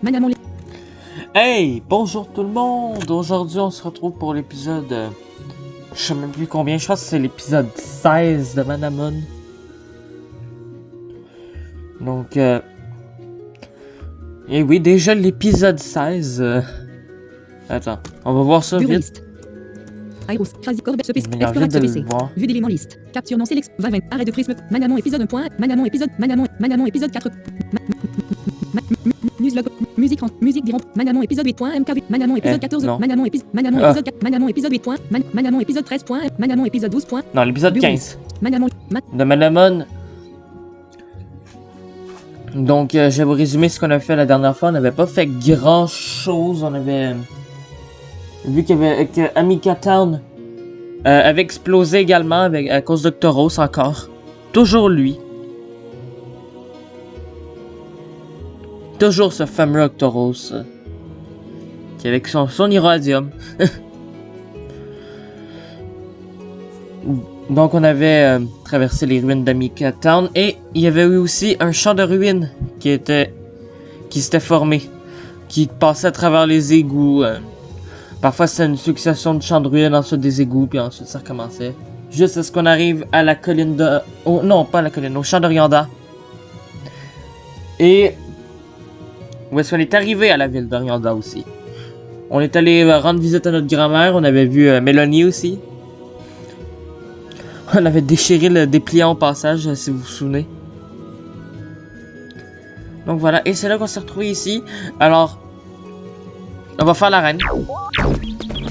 Manamon. Hey, bonjour tout le monde! Aujourd'hui, on se retrouve pour l'épisode... je sais même plus combien, je pense que c'est l'épisode 16 de Manamon. Donc, et oui, déjà l'épisode 16. Attends, on va voir ça vite. Liste. Aéros, Crazy Corbe, ce PC, Je m'énerve Explorer vite de ce le PC. voir. Vue d'éléments liste. Capture non sélection. 20, arrêt de prisme. Manamon épisode 1 point. Manamon épisode. Manamon épisode 4. Newslog. Musique diront. Manamon épisode 8 point. MKV. Manamon épisode 14. non. Manamon épisode 4. Manamon épisode 8 point. Manamon épisode 13 point. Manamon épisode 12 point. Non, l'épisode Bureau 15 Manamon. de Manamon. Donc, je vais vous résumer ce qu'on a fait la dernière fois. On n'avait pas fait grand chose. On avait vu que Amica Town avait explosé également à cause d'Octoros encore. Toujours lui. Toujours ce fameux Octoros. Qui avec son irradium. Donc on avait traversé les ruines d'Amica Town et il y avait eu aussi un champ de ruines qui s'était formé, qui passait à travers les égouts. Parfois c'était une succession de champs de ruines, ensuite des égouts, puis ensuite ça recommençait. Juste à ce qu'on arrive à la colline de... Oh, non, pas à la colline, au champ d'Orianda. Et... où est-ce qu'on est arrivé à la ville d'Orianda aussi. On est allé rendre visite à notre grand-mère, on avait vu Mélanie aussi. On avait déchiré le dépliant au passage, si vous vous souvenez. Donc voilà, et c'est là qu'on s'est retrouvé ici. Alors, on va faire l'arène. On va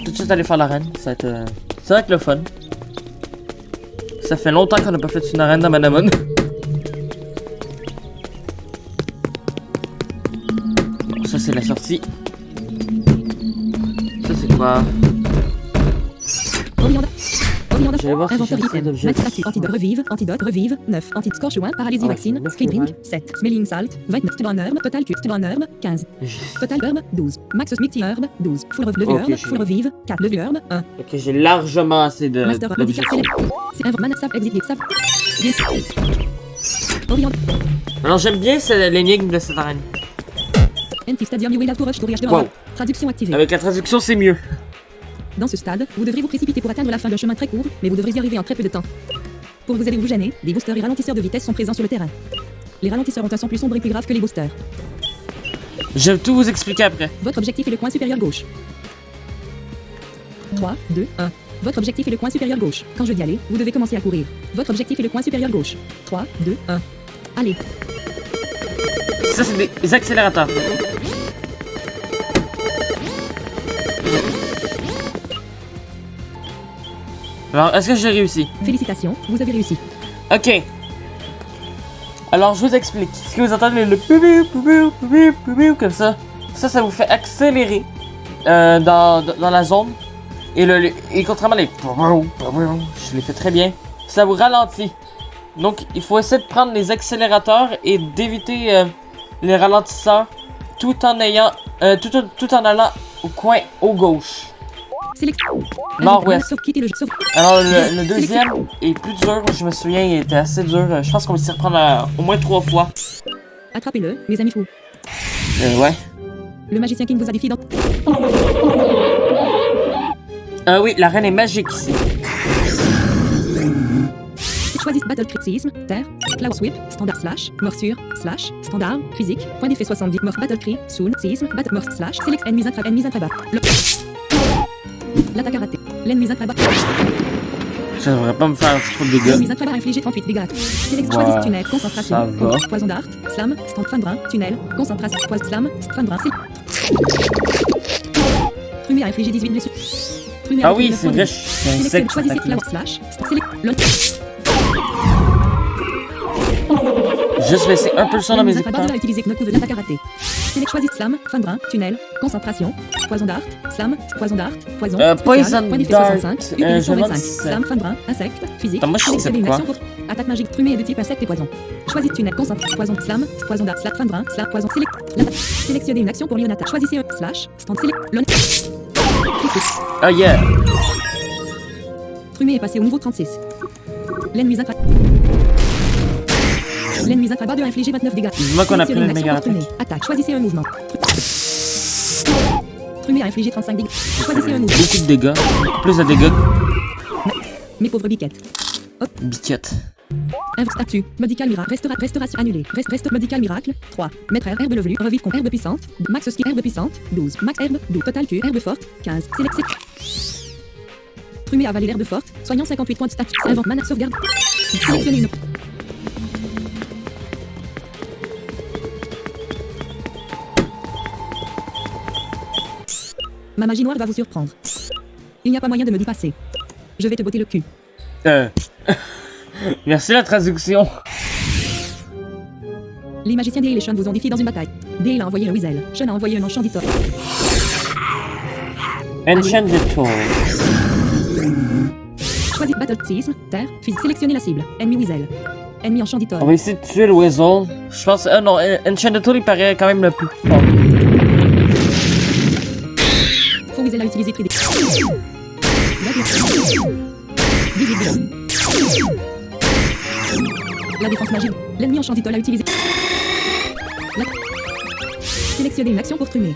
tout de suite aller faire l'arène. Ça va être le fun. Ça fait longtemps qu'on n'a pas fait une arène dans Manamon. Bon, ça c'est la sortie. Ça c'est quoi? Je vais voir si j'ai assez d'objets. Antidote, revive, 9, anti-scorchouin, paralysie, vaccine, speed drink, 7, smelling salt, 29, stubborn herb, total cure, stubborn herb, 15, total herb, 12, max smithty herb, 12, full levure herb, full revive, 4, levure herb, 1. Ok, j'ai largement assez de Master d'objets. c'est un mana sap, exit, sap, Alors j'aime bien l'énigme de cette arène. Anti-stadium, you will have to rush to reach the Wow. Traduction activée. Avec la traduction c'est mieux. Dans ce stade, vous devrez vous précipiter pour atteindre la fin d'un chemin très court, mais vous devrez y arriver en très peu de temps. Pour vous aider ou vous gêner, des boosters et ralentisseurs de vitesse sont présents sur le terrain. Les ralentisseurs ont un son plus sombre et plus grave que les boosters. Je vais tout vous expliquer après. Votre objectif est le coin supérieur gauche. 3, 2, 1. Votre objectif est le coin supérieur gauche. Quand je dis aller, vous devez commencer à courir. Votre objectif est le coin supérieur gauche. 3, 2, 1. Allez. Ça c'est des accélérateurs. Alors, est-ce que j'ai réussi? Félicitations, vous avez réussi. Ok. Alors, je vous explique. Ce que vous entendez, le comme ça, ça vous fait accélérer dans la zone. Et contrairement à je l'ai fait très bien, ça vous ralentit. Donc, il faut essayer de prendre les accélérateurs et d'éviter les ralentisseurs tout en allant au coin au gauche. Nord-ouest. Alors le deuxième est plus dur, je me souviens, il était assez dur. Je pense qu'on va s'y reprendre au moins 3 fois. Attrapez-le, les amis fous. Ouais. Le magicien qui vous a défié dans... Ah oui, la reine est magique ici. Choisissez Battle Crit Séisme, Terre, Cloud Sweep, Standard Slash, Morsure, Slash, Standard, Physique, Point d'effet 70, Morph Battle Crit, Soul, Séisme, Battle Morph Slash, Select Ennemis Intrabat. L'attaque a raté. L'ennemi intrabat. Ça devrait pas me faire trop de dégâts. L'ennemi intrabat a infligé 38 dégâts. Select choisis tunnel, concentration. Ça va. Poison d'art, slam, fan brun, tunnel, concentration, poison slam, fan brun, Trumé a infligé 18 blessures. Ah oui, c'est vrai, je suis un insecte. Choisissez Cloud Slash, Juste laisser un peu le son dans mes écouteurs. a utilisé Knock de l'attaque à raté. Select choisis slam, fan brun, tunnel, concentration, poison d'art, slam, poison d'art, poison, poison point d'effet dart, 65, je me 25, demande si slam, fan brun, insecte, physique, moi, je sais sélectionnez une quoi. action pour attaque magique, trumé et de type insecte et poison. Choisis tunnel, concentre, poison, slam, poison d'art, slash, fan brun, slash, poison, sélectionnez une action pour lire une attaque. Choisissez un slash, stand, select, Ah yeah. Trumé est passé au niveau 36. L'ennemi intra... L'ennemi intrabat de infliger 29 dégâts. Dis-moi qu'on a pris Sélectionnez une une action méga pour Trumé. attaque. Attaque. Choisissez un mouvement. Trumé a infligé 35 dégâts. Choisissez un mouvement. Beaucoup de dégâts. Plus de dégâts. Mes pauvres biquettes. Biquette. Inverse statut. Medical miracle. Restauration annulée. Reste medical miracle. 3. Maître herbe levelu. Revivre con herbe puissante. Max ski herbe puissante. 12. Max herbe. 12. Total Q herbe forte. 15. Sélectionné. Trumé a avalé l'herbe forte. Soignant 58 points de statut. Invente mana sauvegarde. Sélectionnez une. Ma magie noire va vous surprendre. Il n'y a pas moyen de me dépasser. Je vais te botter le cul. Merci la traduction. Les magiciens Dale et Sean vous ont défié dans une bataille. Dale a envoyé un Weasel. Sean a envoyé un enchantitor. Enchanted Tool. Choisis Battle Seisme, Terre, Physique. Sélectionnez la cible. Ennemi Weasel. Ennemi enchantitor. On va essayer de tuer le Weasel. Je pense. Non, Enchanted Tool il paraît quand même le plus fort. Faux Weasel a utilisé très La défense magique. L'ennemi enchantitor a utilisé. Sélectionnez une action pour Trumé.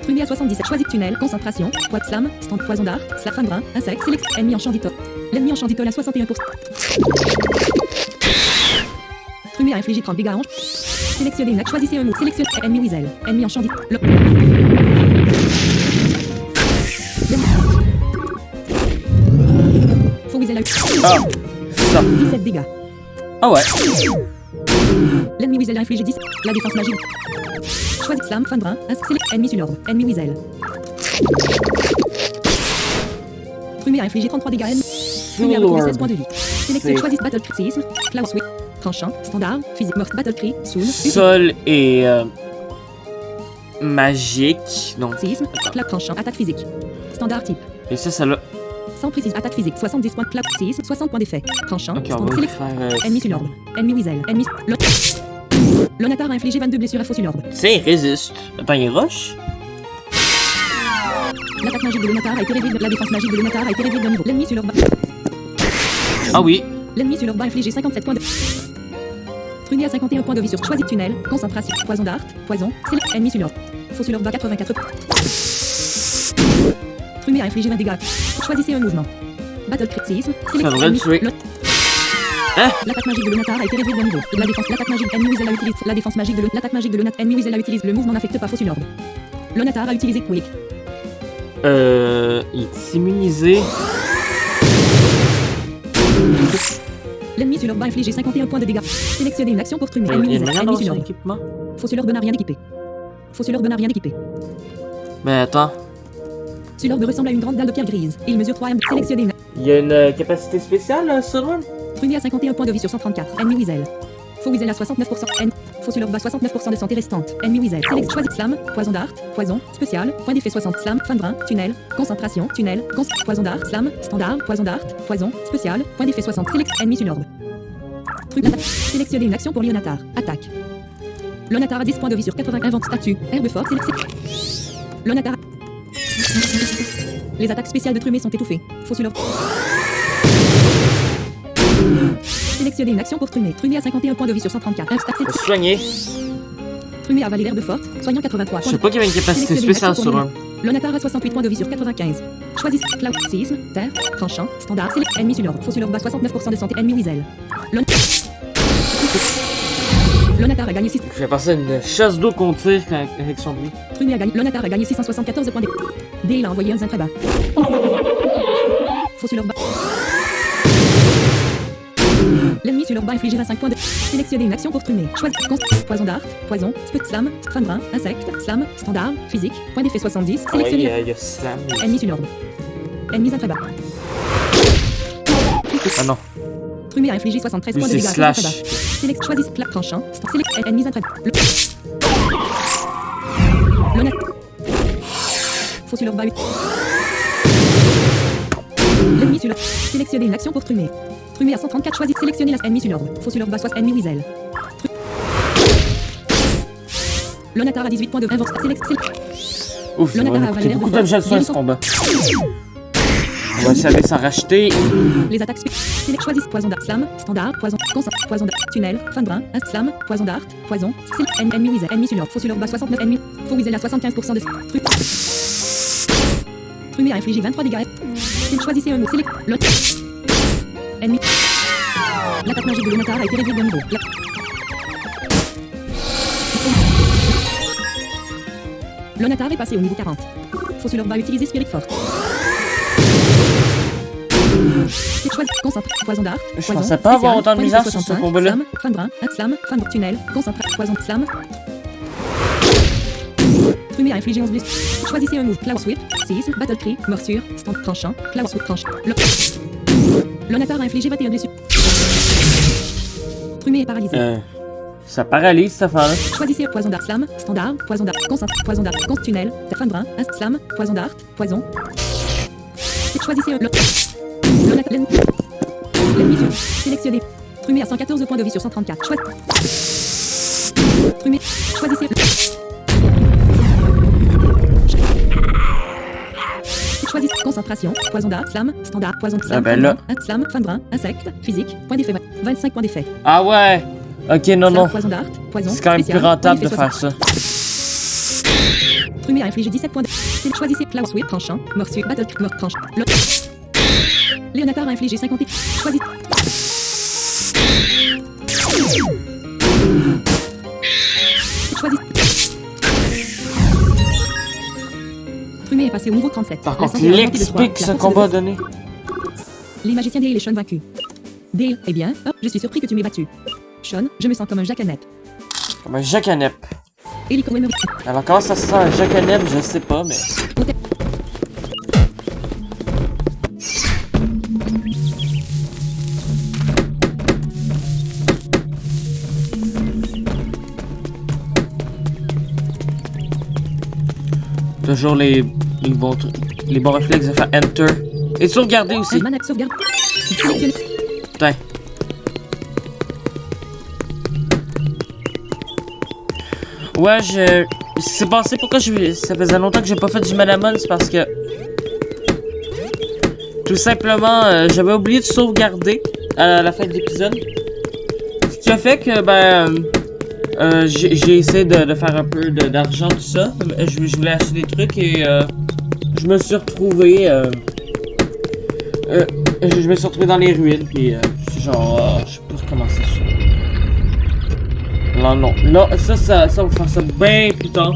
Trumé à 77. Choisis tunnel, concentration, poids de slam, stand poison d'art, slap fin de brin, insecte, sélection. Ennemi enchantitor. L'ennemi enchantitor à 61%. Trumé a infligé 30 dégâts. Sélectionnez une action. Choisissez un mot. Sélectionnez ennemi Weasel. Ennemi enchantitor. Faux Weasel a eu Ah, c'est ça. 17 dégâts. Ah ouais. L'ennemi Weasel a infligé 10. La défense magique. Choisis slam, fin de brin, ennemi sur l'ordre. Ennemi Weasel. Trumé a infligé 33 dégâts. Trumé a retrouvé 16 points de vie. Sélectionne, choisis Battle Cry, Seisme, Klaus Wick, Tranchant, Standard, Physique, Morse, Battle Cry, Soul, Sol et magique. Donc. Séisme, Clap Tranchant, Attaque physique. Standard type. Et ça là. Sans précise, attaque physique, 70 points de clap, séisme, 60 points d'effet. Tranchant, Ok, on stand, va sélection. faire. Ennemi sur l'ordre. Ennemi Weasel. Ennemi. Lonatar a infligé 22 blessures à faux sur l'ordre. C'est résiste. Attends, il rush. L'attaque magique de Lonatar a été réduite. La défense magique de Lonatar a été réduite d'un niveau. L'ennemi sur l'ordre. Ah oui. L'ennemi sur l'ordre a infligé 57 points de. Trumé à 51 points de vie sur choisis tunnel, concentration, poison d'art, poison, sélection. Ennemi sur l'ordre. Faux sur l'ordre 84. Trumé a infligé 20 dégâts. Choisissez un mouvement. Battle Crit Séisme, Ça devrait le tuer. Hein? L'attaque magique de Lonatar a été réduite d'un niveau. La défense, l'attaque magique ennemi Weasel a utilisé. La défense magique de l'attaque magique de Lonatar ennemi Weasel a utilisé. Le mouvement n'affecte pas faux sur l'ordre. Lonatar a utilisé Quick. Il est immunisé. L'ennemi sur l'ordre a infligé 51 points de dégâts. Sélectionnez une action pour Trumé. Il Ennemi y a une Weasel. manière Ennemi d'avoir sur son l'ordre. équipement. Faux sur l'ordre n'a rien équipé. Faux sur l'ordre n'a rien équipé. Mais attends. Sur l'ordre ressemble à une grande dalle de pierre grise. Il mesure 3 m. Sélectionnez une. Il y a une capacité spéciale sur lui. Trumé à 51 points de vie sur 134. Ennemi Weasel. Faux Weasel à 69%. Faux sur l'ordre à 69% de santé restante. Ennemi Weasel. Select choisis slam, poison d'art, poison, spécial, point d'effet 60 slam, fin de brin, tunnel, concentration, tunnel, poison d'art, slam, standard, poison d'art, poison, spécial, point d'effet 60. Select ennemi sur l'ordre. Sélectionnez une action pour Lonatar. Attaque. Lonatar a 10 points de vie sur 80. Invente statut. Herbe forte. Lonatar. Les attaques spéciales de Trumé sont étouffées. Faux sur l'ordre. Sélectionnez une action pour Trumé. Trumé a 51 points de vie sur 134. Soigner. Trumé a avalé l'herbe forte. Soignant 83 Je points sais de pas qu'il y avait une capacité spéciale sur un. Lonatar a 68 points de vie sur 95. Choisissez Cloud, Séisme, Terre, Tranchant, Standard, Select, Ennemi sur l'ordre. Faux sur l'ordre, 69% de santé, Ennemi Weasel. Lonatar a gagné 6. Je vais passer une chasse d'eau qu'on tire avec son bruit. Trumé a gagné. Lonatar a gagné 674 points de. Dale a envoyé un très bas. Faux sur l'ordre. L'ennemi sur l'ordre a infligé 25 points de. Sélectionnez une action pour Trumé. Choisis poison d'art, poison, sput slam, fin de brin, insecte, slam, standard, physique, point d'effet 70. Sélectionnez. Il y a slam. Ennemi sur l'ordre. Ennemi très bas. Ah non. Trumé a infligé 73 Lui, points de c'est dégâts. slash. Select, choisis, clap, tranchant. Select, ennemi très bas. L'honnête. Faux sur l'ordre. L'ennemi sur l'ordre. Sélectionnez une action pour Trumé. Trumé à 134. Choisis, sélectionnez l'ennemi sur l'ordre. Faux sur l'ordre. Soit ennemi Weasel. Lonatar a 18 points de invoque. Select. Ouf, il Lonatar va a coûter avalé beaucoup l'herbe d'objets sur ce forte. combat. On va essayer de s'en racheter. Les attaques choisissent poison d'art, slam, standard, poison, poison d'art, tunnel, fin de brin, slam, poison d'art, poison, ennemi wizard, ennemi sur faux sur leur bas 69 ennemis, faux wizard à 75% de truc. Trumé a infligé 23 dégâts. Choisissez un mot, l'autre. Ennemi. L'attaque magique de Lonatar a été réduite d'un niveau. Lonatar est passé au niveau 40. Fossulor va utiliser Spirit Fort. Concentre, poison d'art. Je pensais pas avoir autant de misère sur ce combat-là. Slam, fin de brin, slam, fin de tunnel, concentre, poison, slam. Trumé a infligé 11 blessures. Choisissez un move. Cloud Sweep, 6, Battle Cry, Morsure, Stand tranchant, Cloud Sweep tranchant. Lonatar a infligé 21 blessures. Trumé est paralysé. Ça paralyse cette affaire-là. Choisissez poison d'art, slam, standard, poison d'art, concentre, poison d'art, tunnel, fin de brin, slam, poison d'art, poison. Choisissez un l'ennemi sur. Sélectionnez. Trumé à 114 points de vie sur 134. Trumé. Choisissez. Choisissez. Concentration. Poison d'art. Slam. Standard. Poison de slam. Ah ben là. Slam. Fin de brin. Insecte. Physique. Point d'effet. 25 points d'effet. Ah ouais. Ok, non, Slam, non. Poison d'art. Poison. C'est quand même plus rentable de faire ça. Trumé a infligé 17 points de. Choisissez Cloud Sweep. Tranchant. Morsure. Battle Mort tranchant. Léonatar a infligé 50 et... Choisis. Choisis. Trumé est passé au niveau 37. Par contre, il explique ce combat donné. Les magiciens Dale et Sean vaincus. Dale, eh bien, oh, je suis surpris que tu m'aies battu. Sean, je me sens comme un jacanep. Comme un jacanep. Helico Emery. Alors comment ça se sent un jacanep, je sais pas, mais... Toujours les bons réflexes de faire Enter. Et sauvegarder aussi. Sauvegarde. Putain. Ouais, ce qui s'est passé, pourquoi ça faisait longtemps que j'ai pas fait du Manamon, c'est parce que... Tout simplement, j'avais oublié de sauvegarder à la fin de l'épisode. Ce qui a fait que, j'ai essayé de faire un peu d'argent, tout ça. Je voulais acheter des trucs et je me suis retrouvé... je me suis retrouvé dans les ruines, puis genre... je sais pas comment c'est ça. Non, non. Là, ça va faire ça bien plus tard.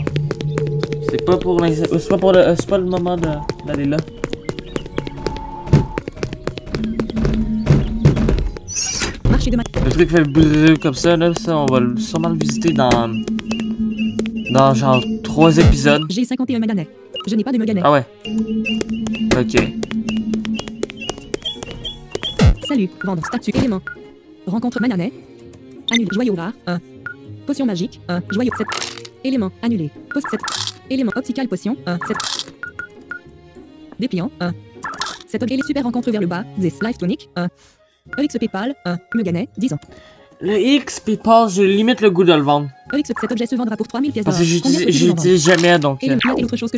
C'est pas pour c'est pas le moment d'aller là. Le truc fait brûler comme ça, là, ça, on va sûrement le visiter dans genre 3 épisodes. J'ai 51 maganais. Je n'ai pas de maganais. Ah ouais. Ok. Salut, vendre statut élément. Rencontre mananais. Annulé. Joyau rare, 1. Potion magique, 1. Joyau 7. Élément, annulé. Post 7. Élément optical potion, 1. 7. Dépliant, 1. 7 objet les super rencontre vers le bas, 10. Life tonic, 1. EX PayPal, 1. Meganet, 10 ans. Le X PayPal, j'ai limite le goût de le vendre. EX, cet objet se vendra pour 3000 pièces d'or. Parce que j'utilise jamais, donc... Et autre chose que...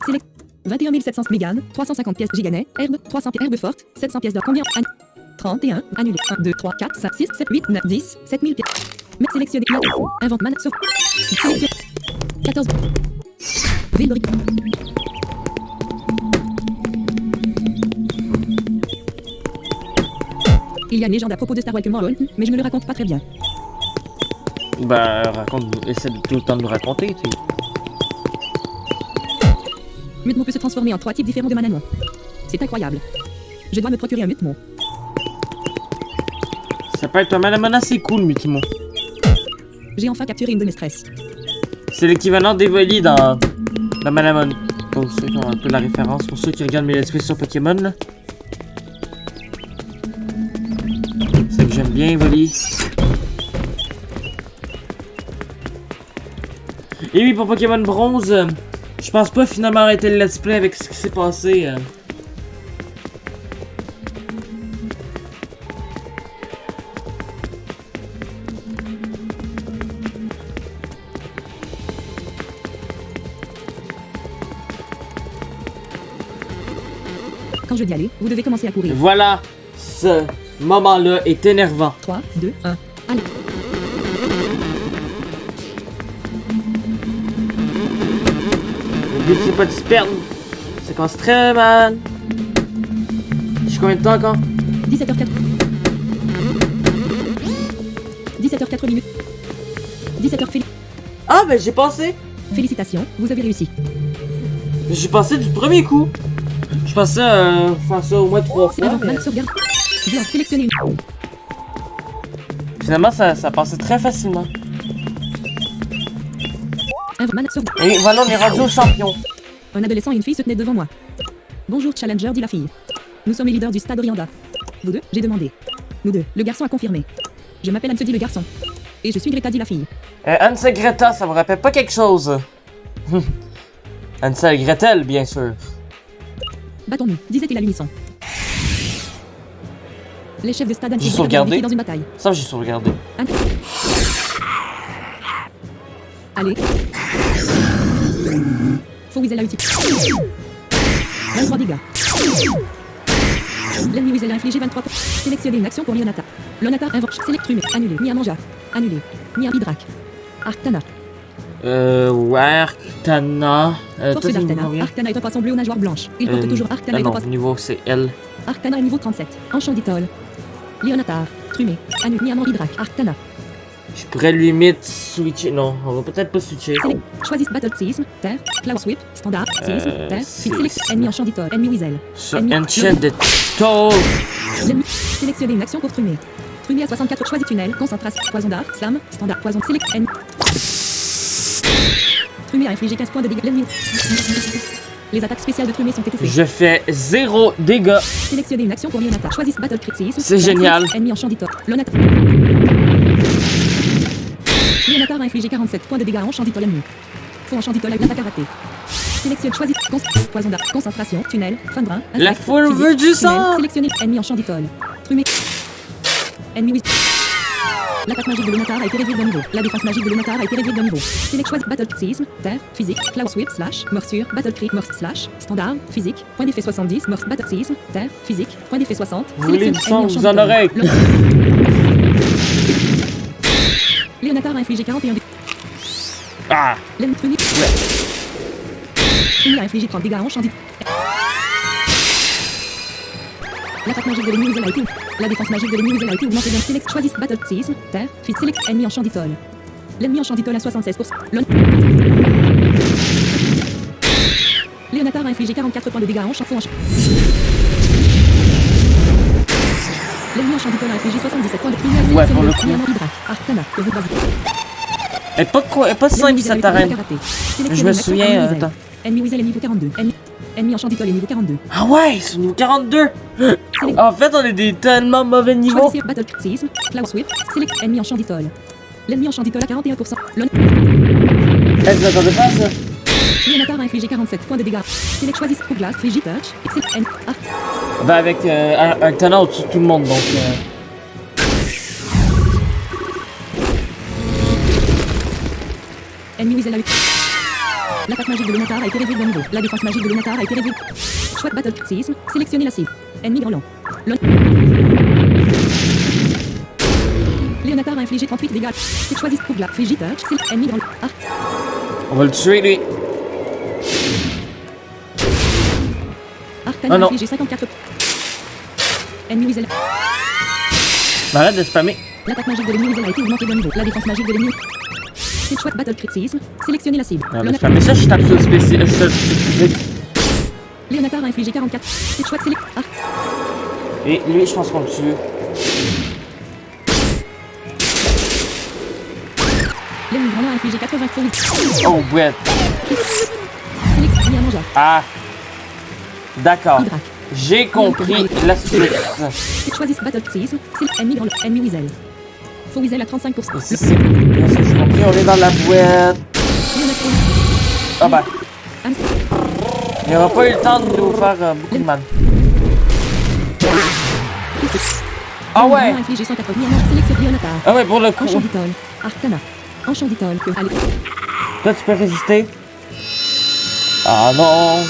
Select 21 700 mégane, 350 pièces giganet, herbe, 300 herbe forte, 700 pièces d'or. Combien 31, annulé. 1, 2, 3, 4, 5, 6, 7, 8, 9, 10, 7000 pièces. Mais sélectionné. Invente man, sauf. Sélectionné. 14. Ville de... Il y a une légende à propos de Star Walker Morrow, mais je ne le raconte pas très bien. Bah, essaie de tout le temps de nous raconter, tu sais. Mutmo peut se transformer en 3 types différents de manamon. C'est incroyable. Je dois me procurer un Mutmo. Ça peut être un manamon assez cool, Mutimo. J'ai enfin capturé une de mes stress. C'est l'équivalent d'Evoli dans Manamon. Pour ceux qui ont un peu la référence, pour ceux qui regardent mes let's play sur Pokémon, là. C'est que j'aime bien Evoli. Et oui, pour Pokémon Bronze, je pense pas finalement arrêter le let's play avec ce qui s'est passé. Quand je dis aller, vous devez commencer à courir. Voilà, ce moment-là est énervant. 3, 2, 1, allez. Le but c'est pas de se perdre. Ça commence très mal. J'ai combien de temps encore? 17h04. 17h04 minutes. 17h Ah ben j'ai passé. Félicitations, vous avez réussi. J'ai passé du premier coup. Je pensais faire ça au moins 3 C'est fois. avant, Mais... mal sauvegarde. Joueur, sélectionnez une. Finalement ça passait très facilement. Mal sauvegarde. Et voilà, on est rendu au champion. Un adolescent et une fille se tenaient devant moi. Bonjour Challenger, dit la fille. Nous sommes les leaders du stade Orianda. Vous deux, j'ai demandé. Nous deux, le garçon a confirmé. Je m'appelle Anne, se dit le garçon. Et je suis Greta, dit la fille. Hansel et Greta, ça vous rappelle pas quelque chose? Hansel et Gretel, bien sûr. Battons-nous, disait-il à l'unisson. Les chefs de stade Anne J'ai et Greta sauvegardé. ont défié dans une bataille. Ça, j'ai sauvegardé. Allez. Faut Weasel a utilisé 23 dégâts. L'ennemi Weasel a infligé 23 points. Sélectionnez une action pour Leonata. Leonata invoque Selectrume. Annulé. Ni à Manja. Annulé. Ni à Bidrac. Arctana. Ouais, Arctana. Force d'Arctana. Arctana est un poisson bleu aux nageoires blanches. Il porte toujours Arctana est un non, poisson. niveau c'est L. Arctana est niveau 37. Enchanditol. Leonatar. Trumé. Annulé. Ni à Bidrac. Arctana. Je pourrais lui mettre switcher. Non, on va peut-être pas switcher. Choisissez Battle Séisme. Terre. Cloud Sweep. Standard. Séisme. Terre. c'est- Sélection. Ennemi Enchanditol. Ennemi Weasel. Sur Ennemi- Enchanted Toll. L'ennemi. Sélectionnez une action pour Trumé. Trumé à 64. Choisis tunnel. Concentration. Poison d'arc. Slam. Standard. Poison. Sélect. Ennemi. Trumé a infligé 15 points de dégâts. L'ennemi. Les attaques spéciales de Trumé sont étouffées. Je fais 0 dégâts. Sélectionnez une action pour Leonata. Choisissez Battle Critisme. C'est génial. Ennemi Enchanditor. Leonata. Leonata a infligé 47 points de dégâts à Enchanditol ennemi. Faux Enchanditol avec l'attaque à rater. Sélectionne, choisis, poison d'arc, concentration, tunnel, fin de brin, La insecte, foule physique, veut du tunnel, sang. sélectionnez, ennemi Enchanditol. Trumé. Ennemi Wiz. L'attaque magique de Leonatar a été réduite d'un niveau. La défense magique de Leonatar a été réduite d'un niveau. Select choisis Battle Séisme, terre, physique, cloud sweep, slash, morsure, battle crit, morse, slash, standard, physique, point d'effet 70, morse, battle séisme, terre, physique, point d'effet 60. Vous voulez du sang, ennemi vous en aurez. Leonatar a infligé 41 dégâts. Ah. L'ennemi Trumé. Trumé a infligé 30 dégâts à Enchandit. L'attaque magique de l'ennemi Weasel a été. La défense magique de l'ennemi Weasel a été augmentée d'un select. Choisis Battle Séisme, terre, fit select, ennemi Enchanditol. L'ennemi Enchanditol a 76%. Leonatar a infligé 44 points de dégâts à Enchanditol. L'ennemi Enchanditol a infligé 77 points de dégâts. Ouais, pour le coup. Arcana, que vous basez. Et pas simple cette arène. Je me souviens. Attends. Ennemi Weasel est niveau 42. Ennemi Enchanditol est niveau 42. Ah ouais, c'est niveau 42. En fait, on est des tellement mauvais niveaux. Choisissez Battle Séisme, Cloud Sweep, Select Ennemi Enchanditol. L'ennemi Enchanditol a 41%. Vous attendez pas à ça? Leonatar a infligé 47 points de dégâts. Select choisissez Glass, Frigid Touch, Select N. Ben avec un talent au-dessus de tout le monde, donc... Ennemi Weasel a eu. L'attaque magique de Leonatar a été réduite d'un niveau. La défense magique de Leonatar a été réduite. Choix de Battle Séisme, sélectionnez la cible. Ennemi Groland. Leonatar a infligé 38 dégâts. Choisissez Glass, Frigid Touch, Select Ennemi Groland. On va le tuer, lui. Arcana Oh non. a infligé 54. Ennemi Weasel. Arrête de spammer. L'attaque magique de l'ennemi Weasel a été augmentée d'un niveau. La défense magique de l'ennemi. C'est choix de Battle Séisme, sélectionnez la cible. Non, mais spammer ça, je tape sur le spécial. Leonatar a infligé 44. C'est choix de Select. Et lui, je pense qu'on le tue. L'ennemi Groland a infligé 80 points. Oh, ouais. Select Nia Manja. Ah. D'accord. Hydrac. J'ai compris la suite. C'est choisissez Battle Séisme, Select Ennemi Groland. Ennemi Weasel. Faux Weasel à 35%. Ici, c'est... Bien sûr, j'ai compris, on est dans la boîte. Ah bah. Il n'y aura pas eu le temps de nous faire beaucoup de mal. Ah ouais. Infligé 180. Sélectionne Leonatar. Ah ouais, pour le coup. Enchanditol. Arcana. Enchanditol. Allez. Toi, tu peux résister. Ah non.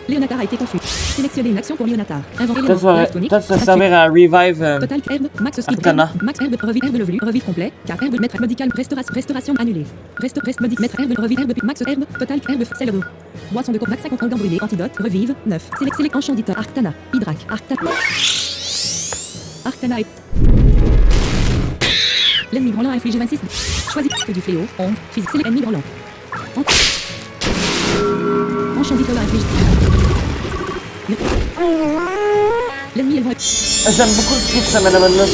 Leonatar a été confus. Sélectionnez une action pour Leonatar. Inventer Peut-être l'élément. Live tonic. peut-être ça 28. servir à revive. Total herbe, max speed Arcana. herbe, max herbe, herbe levelu, revive complet, car herbe, maître médical, restauration annulée. Reste médic, maître herbe, revive herbe, max herbe, total herbe, sel d'eau. Boisson de coke, max 50 ans brûlé, antidote, revive, 9. Select, enchanditeur, Arcana, Hydrac, Arcana et... L'ennemi branlant a infligé 26. Choisis que du fléau, onde, physique, select, ennemi branlant. Enchanditeur a infligé... L'ennemi est vrai. J'aime beaucoup le clip, ça, madame Anna.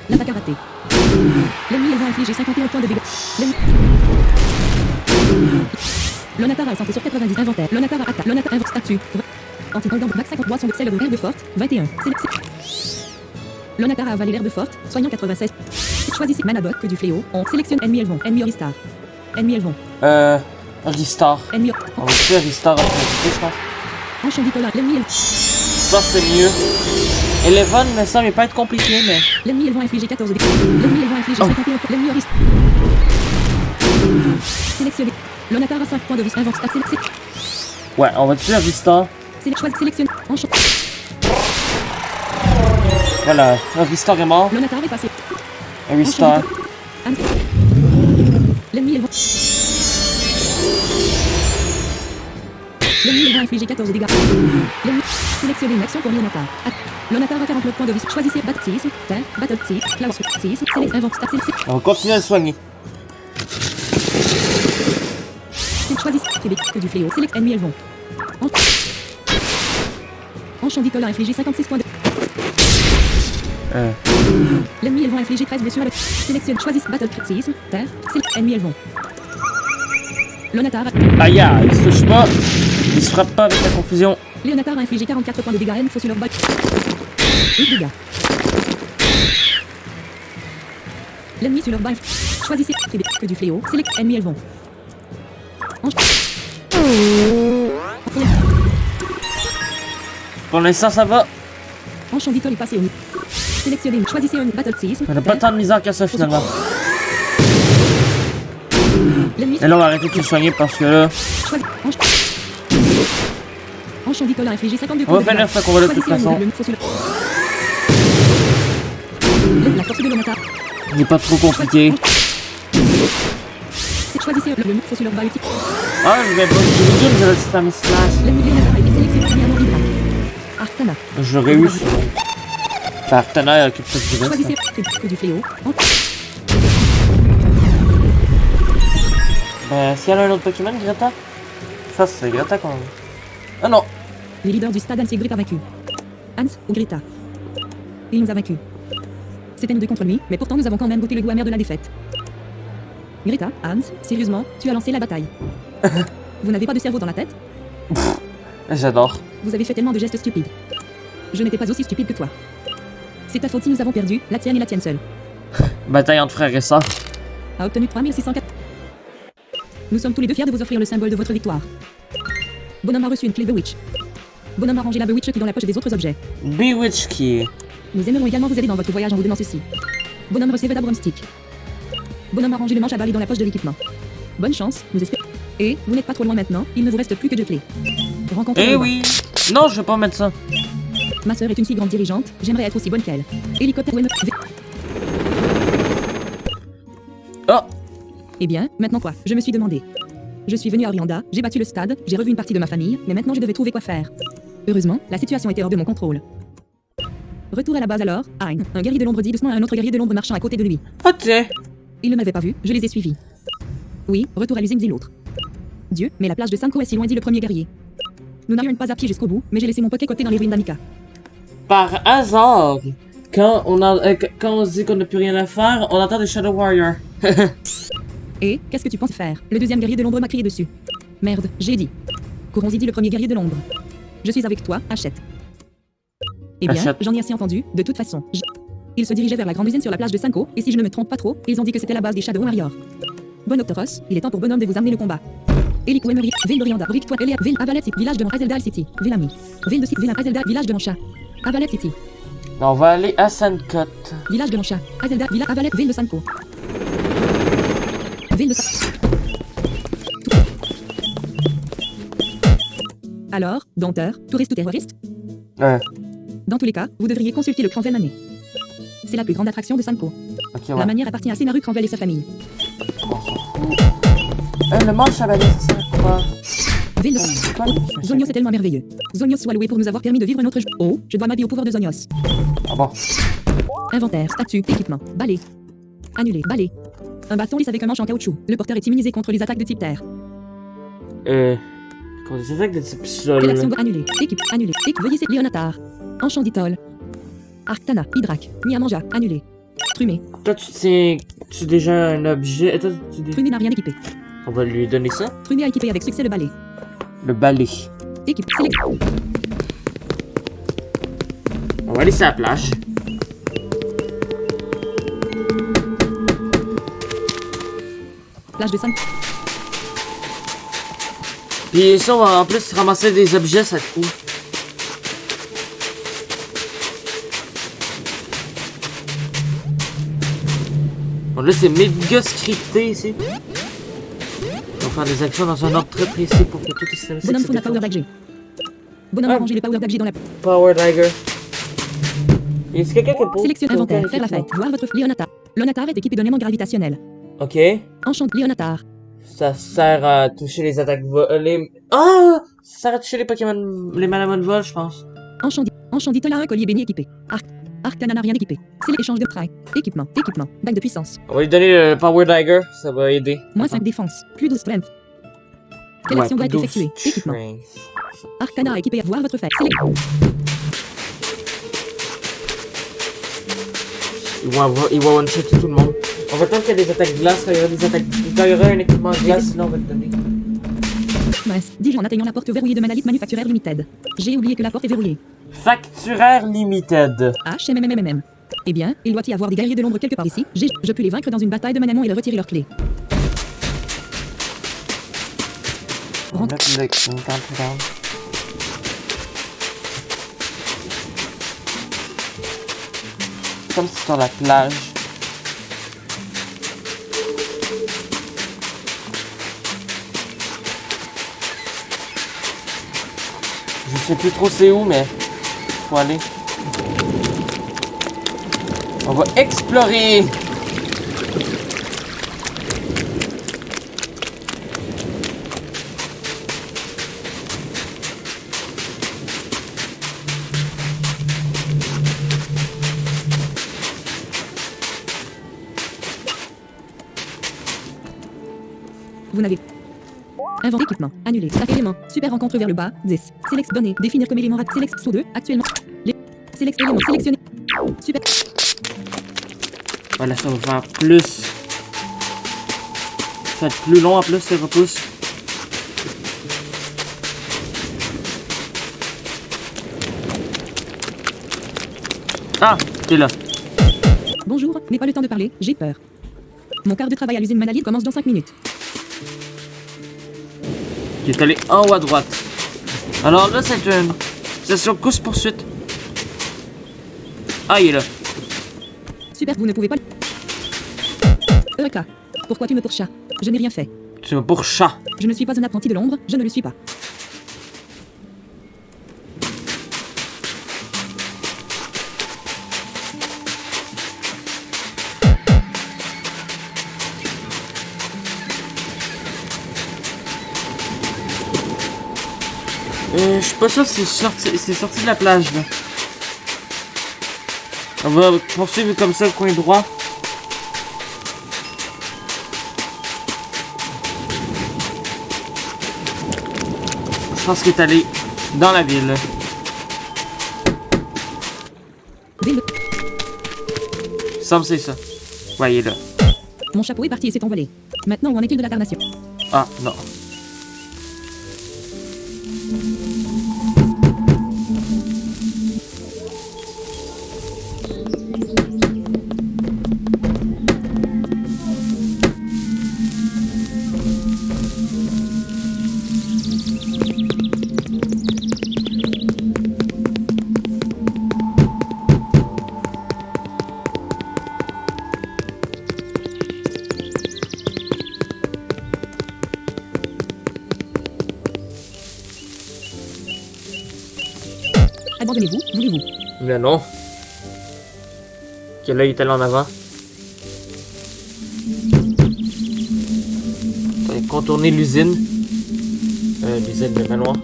L'attaque a raté. L'ennemi va infliger 51 points de dégâts. L'Onatar a santé sur 90 inventaire. L'Onatar a attaque. L'Onatar invoque statut. Anti-condamne max 50 boissons de sel de herbe forte. 21. L'Onatar a avalé l'herbe forte. Soignant 96. Choisissez Manabot que du fléau. On sélectionne ennemi Elvon. Ennemi Oristar. Ennemi Elvon. Ristar. Ennemi. On va faire Ristar après, je pense. Enchanditeur. L'ennemi Elvon. Ça, c'est mieux. Eleven, mais ça va pas être compliqué, mais. L'ennemi Elvon a infligé 14 dégâts. L'ennemi Elvon a infligé 51 points. L'ennemi Oristar. Sélectionné. L'Onatar a 5 points de vie. Invoque stat. Ouais, on va tuer Ristar. Sélectionne. Enchanté. Voilà, Ristar est mort. L'Onatar est passé. Ristar. L'ennemi Elvon. L'ennemi va infliger 14 dégâts. L'ennemi. Sélectionnez une action pour Leonatar. L'Onatar a 49 points de vie. Choisissez baptisme, battle psy, claus, psy, select, invoque, stat, On va continuer à le soigner. choisissez que du fléau. Select ennemi Elvon. Enchanditeur a infligé 56 points de... L'ennemi Elvon a infligé 13 blessures. Sélectionne, choisissez battle psy, select ennemi Elvon. L'Onatar. Aïe, il se touche pas. Il se frappe pas avec la confusion. Leonatar a infligé 44 points de dégâts. Faut sur leur bac. 8 dégâts. L'ennemi sur leur bac. Choisissez que du fléau. Select ennemi Elvon. Pour l'instant, ça va. Enchanditeur est passé au niveau. Sélectionnez une. Choisissez une battle psy. On a pas tant de misère qu'à ça finalement. L'ennemi. Et là, on va arrêter de se soigner parce que là. Enchanditeur a infligé 52 On points va de dégâts. finir ce combat-là de toute façon. La force de Leonatar. Il n'est pas trop compliqué. Choisissez le faut sur leur bac. Ah, je vais pas utiliser le système slash. L'ennemi Leonatar a été sélectionné premièrement Hydrac. Arcana. J'aurais eu ça. Partenaire occupe tout le reste. Choisissez que du fléau. S'il y a un autre Pokémon, Greta? Ça, c'est Greta quand même. Ah non! Les leaders du stade Hans et Greta vaincus. Hans ou Greta. Il nous a vaincus. C'était nous deux contre lui, mais pourtant nous avons quand même goûté le goût amer de la défaite. Greta, Hans, sérieusement, tu as lancé la bataille. Vous n'avez pas de cerveau dans la tête? J'adore. Vous avez fait tellement de gestes stupides. Je n'étais pas aussi stupide que toi. C'est ta faute si nous avons perdu, la tienne et la tienne seule. Bataille entre frères et sœurs. A obtenu 3604. Nous sommes tous les deux fiers de vous offrir le symbole de votre victoire. Bonhomme a reçu une clé Bewitch. Bonhomme a rangé la Bewitch dans la poche des autres objets. Bewitch qui est. Nous aimerons également vous aider dans votre voyage en vous donnant ceci. Bonhomme recevait la broomstick. Bonhomme a rangé le manche à balai dans la poche de l'équipement. Bonne chance, nous espérons. Et, vous n'êtes pas trop loin maintenant, il ne vous reste plus que 2 clés. Rencontre. Eh oui! Non, je vais pas mettre ça. Ma sœur est une si grande dirigeante, j'aimerais être aussi bonne qu'elle. Hélicoptère Wayne. Oh! Eh bien, maintenant quoi? Je me suis demandé. Je suis venu à Orlanda, j'ai battu le stade, j'ai revu une partie de ma famille, mais maintenant je devais trouver quoi faire. Heureusement, la situation était hors de mon contrôle. Retour à la base alors, Hein, un guerrier de l'ombre dit doucement à un autre guerrier de l'ombre marchant à côté de lui. Ok. Ils ne m'avaient pas vu, je les ai suivis. Oui, retour à l'usine dit l'autre. Dieu, mais la plage de Sanko est si loin dit le premier guerrier. Nous n'allions pas à pied jusqu'au bout, mais j'ai laissé mon poké côté dans les ruines d'Amika. Par hasard, quand on se dit qu'on n'a plus rien à faire, on entend des Shadow Warriors. Et, qu'est-ce que tu penses faire? Le deuxième guerrier de l'ombre m'a crié dessus. Merde, j'ai dit. Courons-y dit le premier guerrier de l'ombre. Je suis avec toi, achète. Eh bien, Achète. j'en ai assez entendu, de toute façon. Ils se dirigeaient vers la grande usine sur la plage de Sanko, et si je ne me trompe pas trop, ils ont dit que c'était la base des Shadow Warriors. Bon Octoros, il est temps pour Bonhomme de vous amener le combat. Elikou Emery, ville d'Orianda, Victoire, Elia, ville Avalet City, village de Azeldal City, ville Ami. Ville de City, ville Azeldal, village de Mancha. Avalet City, On va aller à Sandcott. village de Mancha. Azeldal, village Avalet, ville de Sanko. Ville de Sanko. Alors, dompteur, touriste ou terroriste? Ouais. Dans tous les cas, vous devriez consulter le Cranwell Manor. C'est la plus grande attraction de Samco. Ok, La ouais. manière appartient à Sénaru Cranwell et sa famille. On s'en fout. Le manche à balai, c'est quoi? Vélo. C'est quoi, le- Zonios est tellement merveilleux. Zonios soit loué pour nous avoir permis de vivre notre jeu. Oh, je dois ma vie au pouvoir de Zonios. Ah bon. Inventaire, statut, équipement, balai. Annulé, balai. Un bâton lisse avec un manche en caoutchouc. Le porteur est immunisé contre les attaques de type terre. Contre des attaques de type sol. Rédaction annulée. Équipe, annulé. Veuillez c'est Léonatar. Enchant d'Itol. Arctana, Hydrac. Miamanja, annulé. Trumé. Toi, tu déjà un objet. Toi, Trumé n'a rien équipé. On va lui donner ça. Trumé a équipé avec succès le balai. Le balai. Équipe, sélection. On va aller sur la plage. Plage de 5. Puis ça, on va en plus ramasser des objets, ça te cool. Bon, là, c'est méga scripté ici. On va faire des actions dans un ordre très précis pour que tout le système Bonhomme fauna power d'Agg. Bonhomme Ah. a rangé les power d'Agg dans la... Power Dagger. Est-ce quelqu'un qui est pour? Sélection inventaire, faire la fête, voir votre Léonatar. Léonatar est équipé d'un aimant gravitationnel. Ok. Enchant Léonatar. Ça sert à toucher les attaques volées. Ah! Ça sert à toucher les Pokémon, les Manamon vol, je pense. Enchant d'Itol a un collier béni équipé. Arctana n'a rien équipé. C'est l'échange de train. Équipement, bague de puissance. On va lui donner le Power Dagger, ça va aider. Moins 5 défense, plus 12 strength. Quelle action doit être effectuée? Équipement. Arctana a équipé, voir votre fête. Il va one-shotter tout le monde. On va attendre qu'il y ait des attaques glace, quand il y aura des attaques... Quand il y aura un équipement glace, là on va le donner. Mince, dis-je en atteignant la porte verrouillée de Manalith Manufacturaire Limited. J'ai oublié que la porte est verrouillée. Facturaire Limited. HMMMMM. Eh bien, il doit y avoir des guerriers de l'ombre quelque part ici. Je peux les vaincre dans une bataille de Manamon et leur retirer leurs clés. On va mettre le countdown. Comme sur la plage. Je sais plus trop c'est où, mais faut aller. On va explorer. Vous n'avez... Invent équipement. Annulé. Stack élément. Super rencontre vers le bas. 10. Select données. Définir comme élément. Select sur 2. Actuellement. Select élément. Sélectionner. Super. Voilà, ça va faire plus. Ça va être plus long en plus, ces repousses. Ah, t'es là. Bonjour. N'ai pas le temps de parler. J'ai peur. Mon quart de travail à l'usine Manalith commence dans 5 minutes. Qui est allé en haut à droite. Alors là, c'est une session course-poursuite. Ah, il est là. Super, vous ne pouvez pas... Eureka. Pourquoi tu me pourchasses? Je n'ai rien fait. Tu me pour chat. Je ne suis pas un apprenti de l'ombre, je ne le suis pas. Je suis pas sûr si c'est sorti de la plage là. On va poursuivre comme ça le coin droit. Je pense qu'il est allé dans la ville. Ville. Il semble que c'est ça. Ouais, il est là. Mon chapeau est parti et s'est envolé. Maintenant, où en est-il de la carnation? Ah, non. Abandonnez-vous, voulez-vous? Mais non. Ok, là, il est allé en avant. Fallait contourner l'usine. L'usine de manoir.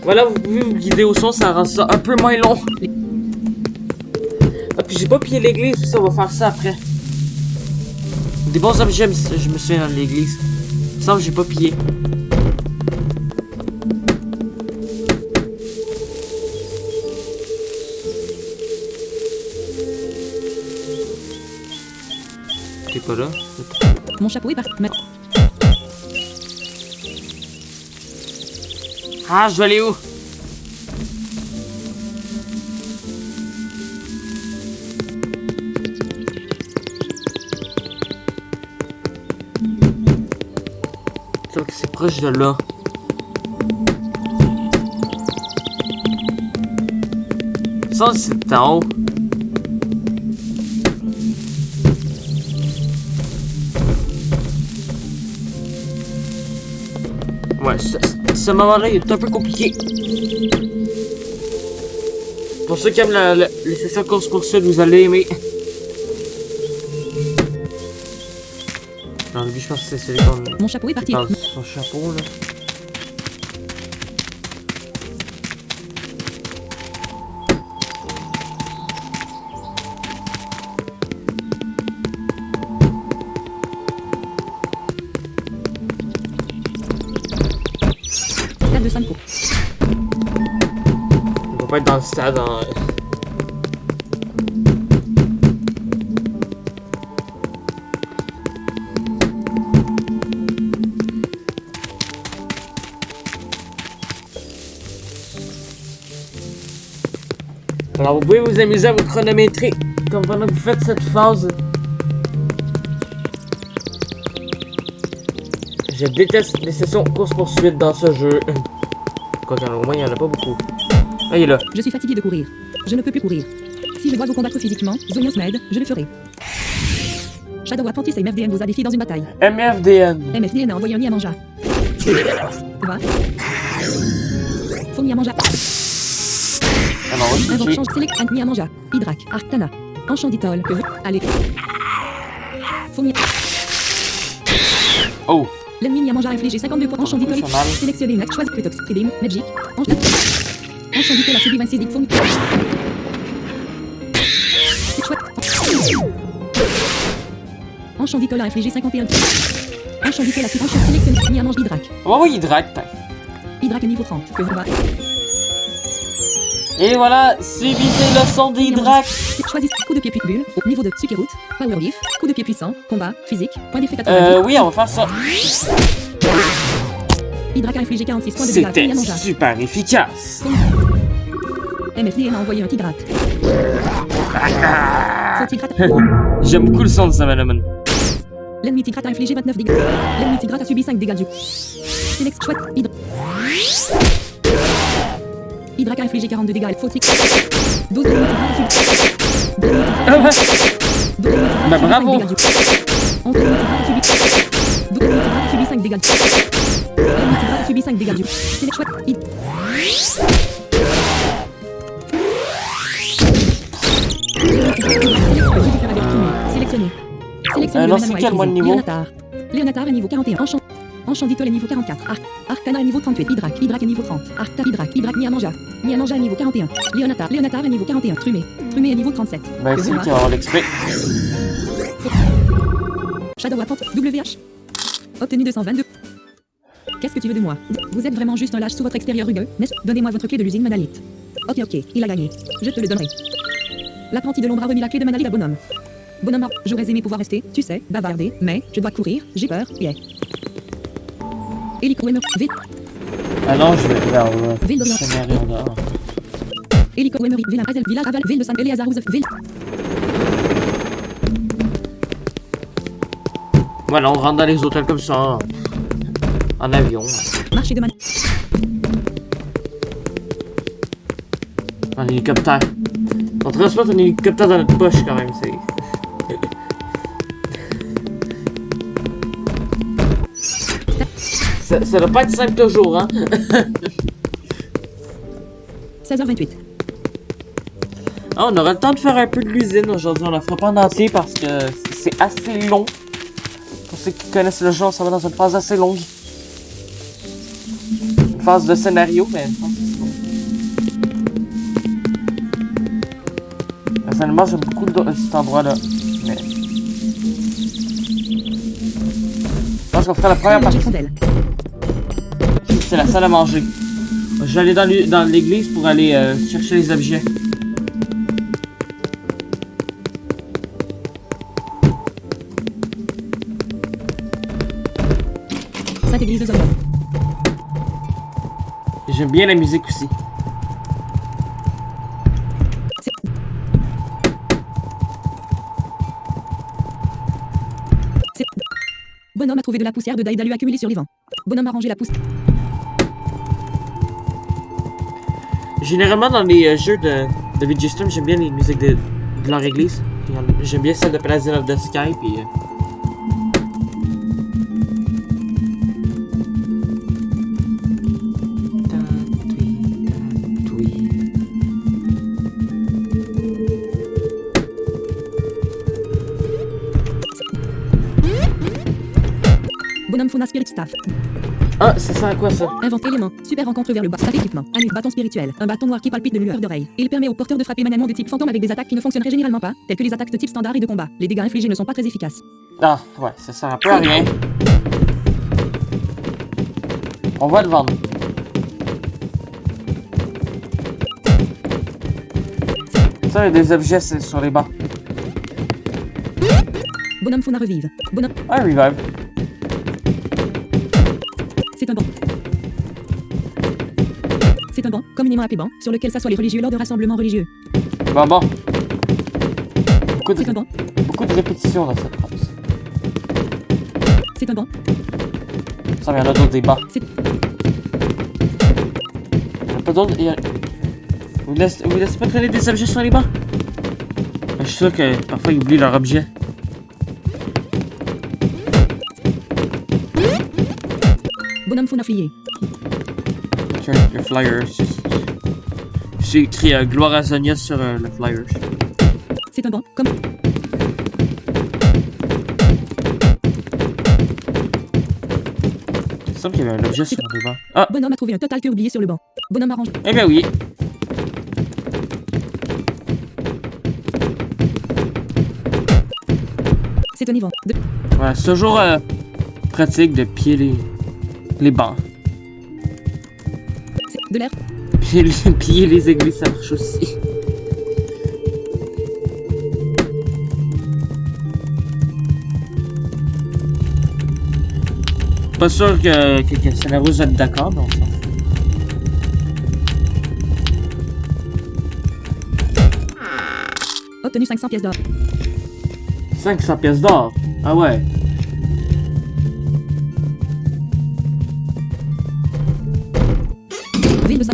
Voilà, vous pouvez vous guider au son, ça rend ça un peu moins long. Ah, puis j'ai pas pillé l'église, ça, on va faire ça après. Des bons objets, je me souviens dans l'église. Il me semble que j'ai pas pillé. T'es pas là? Mon chapeau est parti. Ah, je vais aller où? C'est proche de là. Ça, c'est en haut. Ouais, ce moment-là, il est un peu compliqué. Pour ceux qui aiment les sessions course-poursuite, vous allez aimer. Non, lui, je pense que c'est celui qu'on... Mon chapeau est parti. Son chapeau, là. Stade de Sanko. On va pas être dans le stade, hein. Alors vous pouvez vous amuser à vous chronométrer comme pendant que vous faites cette phase. Je déteste les sessions course-poursuite dans ce jeu. Quoi qu'au moins il n'y en a pas beaucoup. Ah, il est là. Je suis fatigué de courir. Je ne peux plus courir. Si je dois vous combattre physiquement, Zonios m'aide, je le ferai. Shadow Apprentice et MFDN vous a défié dans une bataille. MFDN. MFDN a envoyé un Niamanja. Va. Faut Niamanja. Alors on va Invoque switcher. change select un Niamanja. Hydrak. Arctana. Enchanditol. Que vous. Allez. Faut Niamanja. Oh. L'ennemi Niamanja a infligé 52 points. Enchanditol. Ça fait mal. Sélectionnez une choisis Plutox. Edim. Magic. Enchanditol a subi 26 dégâts. Enchanditol a infligé 51. Enchanditol a subi. Sélectionné. Niamanja Hydrak. Oh oui, Hydrak. Hydrak niveau 30. Que vous va. Et voilà, suivez le son d'Hydrak. Choisis coup de pied puis bulle. Niveau 2. Sukiroute. Power Leaf. Coup de pied puissant. Combat. Physique. Point d'effet 90. Oui, on va faire ça. Hydrak a infligé 46 points de dégâts. C'était Niamanja. super efficace. MFDN a envoyé un Tigrate. Faux Tigrate. J'aime beaucoup le son de ça, madame. L'ennemi Tigrate a infligé 29 dégâts. L'ennemi Tigrate a subi 5 dégâts du. Select chouette. Hydrak a infligé 42 dégâts. Faux Tigrate. 12 ennemis Tigrate a subi. Bah bravo. 11 ennemis Tigrate a subi. 12 ennemis Tigrate a subi 5 dégâts. L'ennemi Tigrate a subi 5 dégâts du. Select chouette. Sélectionné. Sélectionné non, le c'est manoir quel, moi, le utilisé. niveau? Léonatar est niveau 41. Enchanditol est niveau 44. Arctana est niveau 38. Hydrak est niveau 30. Hydrak Niamanja. Niamanja est niveau 41. Léonatar est niveau 41. Trumé est niveau 37. Ben, c'est lui qui va avoir l'XP. Shadow Apprentice. WH. Obtenu 222. Qu'est-ce que tu veux de moi? Vous êtes vraiment juste un lâche sous votre extérieur rugueux, n'est-ce? Donnez-moi votre clé de l'usine Manalite. Ok, il a gagné. Je te le donnerai. L'apprenti de l'ombre a remis la clé de Manalite à Bonhomme. Bonhomme, j'aurais aimé pouvoir rester, tu sais, bavarder, mais je dois courir, j'ai peur, yeah. Hélico Wemmer, vite. Ah non, je vais vers Ville d'Orient. ça m'est rien dehors. Hélico Wemmer, Ville Azel, Village Aval, Ville de Saint-Éléazar, Ville. Voilà, on rentre dans les hôtels comme ça, en avion, Marché de Man. en hélicoptère. On transporte un hélicoptère dans notre poche quand même, c'est... Ça doit pas être simple toujours, hein. 16h28. Ah, on aura le temps de faire un peu de l'usine aujourd'hui. On la fera pas en entier parce que c'est assez long. Pour ceux qui connaissent le jeu, ça va dans une phase assez longue. Une phase de scénario, mais une phase assez longue. Personnellement, j'aime beaucoup cet endroit-là. Mais... je pense qu'on fera la première partie. C'est la salle à manger. Je vais aller dans l'église pour aller chercher les objets. Sainte église de Zoltan. J'aime bien la musique aussi. Bonhomme a trouvé de la poussière de Daïdalu accumulée sur les vents. Bonhomme a rangé la poussière. Généralement, dans les jeux de VG j'aime bien les musiques de leur église. J'aime bien celle de Paladin of the Sky, puis... Bonhomme Fauna Spirit Staff. Ah, ça sert à quoi ça? Invente élément. Super rencontre vers le bas. Staff équipement. Anus. Bâton spirituel. Un bâton noir qui palpite de lueur d'oreille. Il permet aux porteurs de frapper manuellement des types fantômes avec des attaques qui ne fonctionneraient généralement pas, telles que les attaques de type standard et de combat. Les dégâts infligés ne sont pas très efficaces. Ah, ouais, ça sert un peu à rien. On va le vendre. Ça, il y a des objets sur les bancs. Bonhomme Fauna revive. Bonhomme. Ah, revive. C'est un banc. C'est un banc, communément appelé banc, sur lequel s'assoient les religieux lors de rassemblements religieux. Bon. C'est un banc. Beaucoup de répétitions dans cette phrase. C'est un banc. Ça, il y en a d'autres des bancs. C'est... Il y en a pas d'autres. Vous laissez pas traîner des objets sur les bancs? Je suis sûr que parfois ils oublient leurs objets. Bonhomme Fauna flié. Tiens, le flyer. J'ai écrit Gloire à Sonia sur le flyer. C'est un banc, comme... Il me semble qu'il y avait un objet sur les bancs. Ah! Bonhomme a trouvé un total cœur oublié sur le banc. Bonhomme arrange. Eh bien oui. C'est un évent. Ouais, c'est toujours pratique de piller les bancs. De l'air. Piller les églises, ça marche aussi. Pas sûr que Scénario va être d'accord, mais on s'en fout. Obtenu 500 pièces d'or. 500 pièces d'or? Ah ouais. Ville de Saint...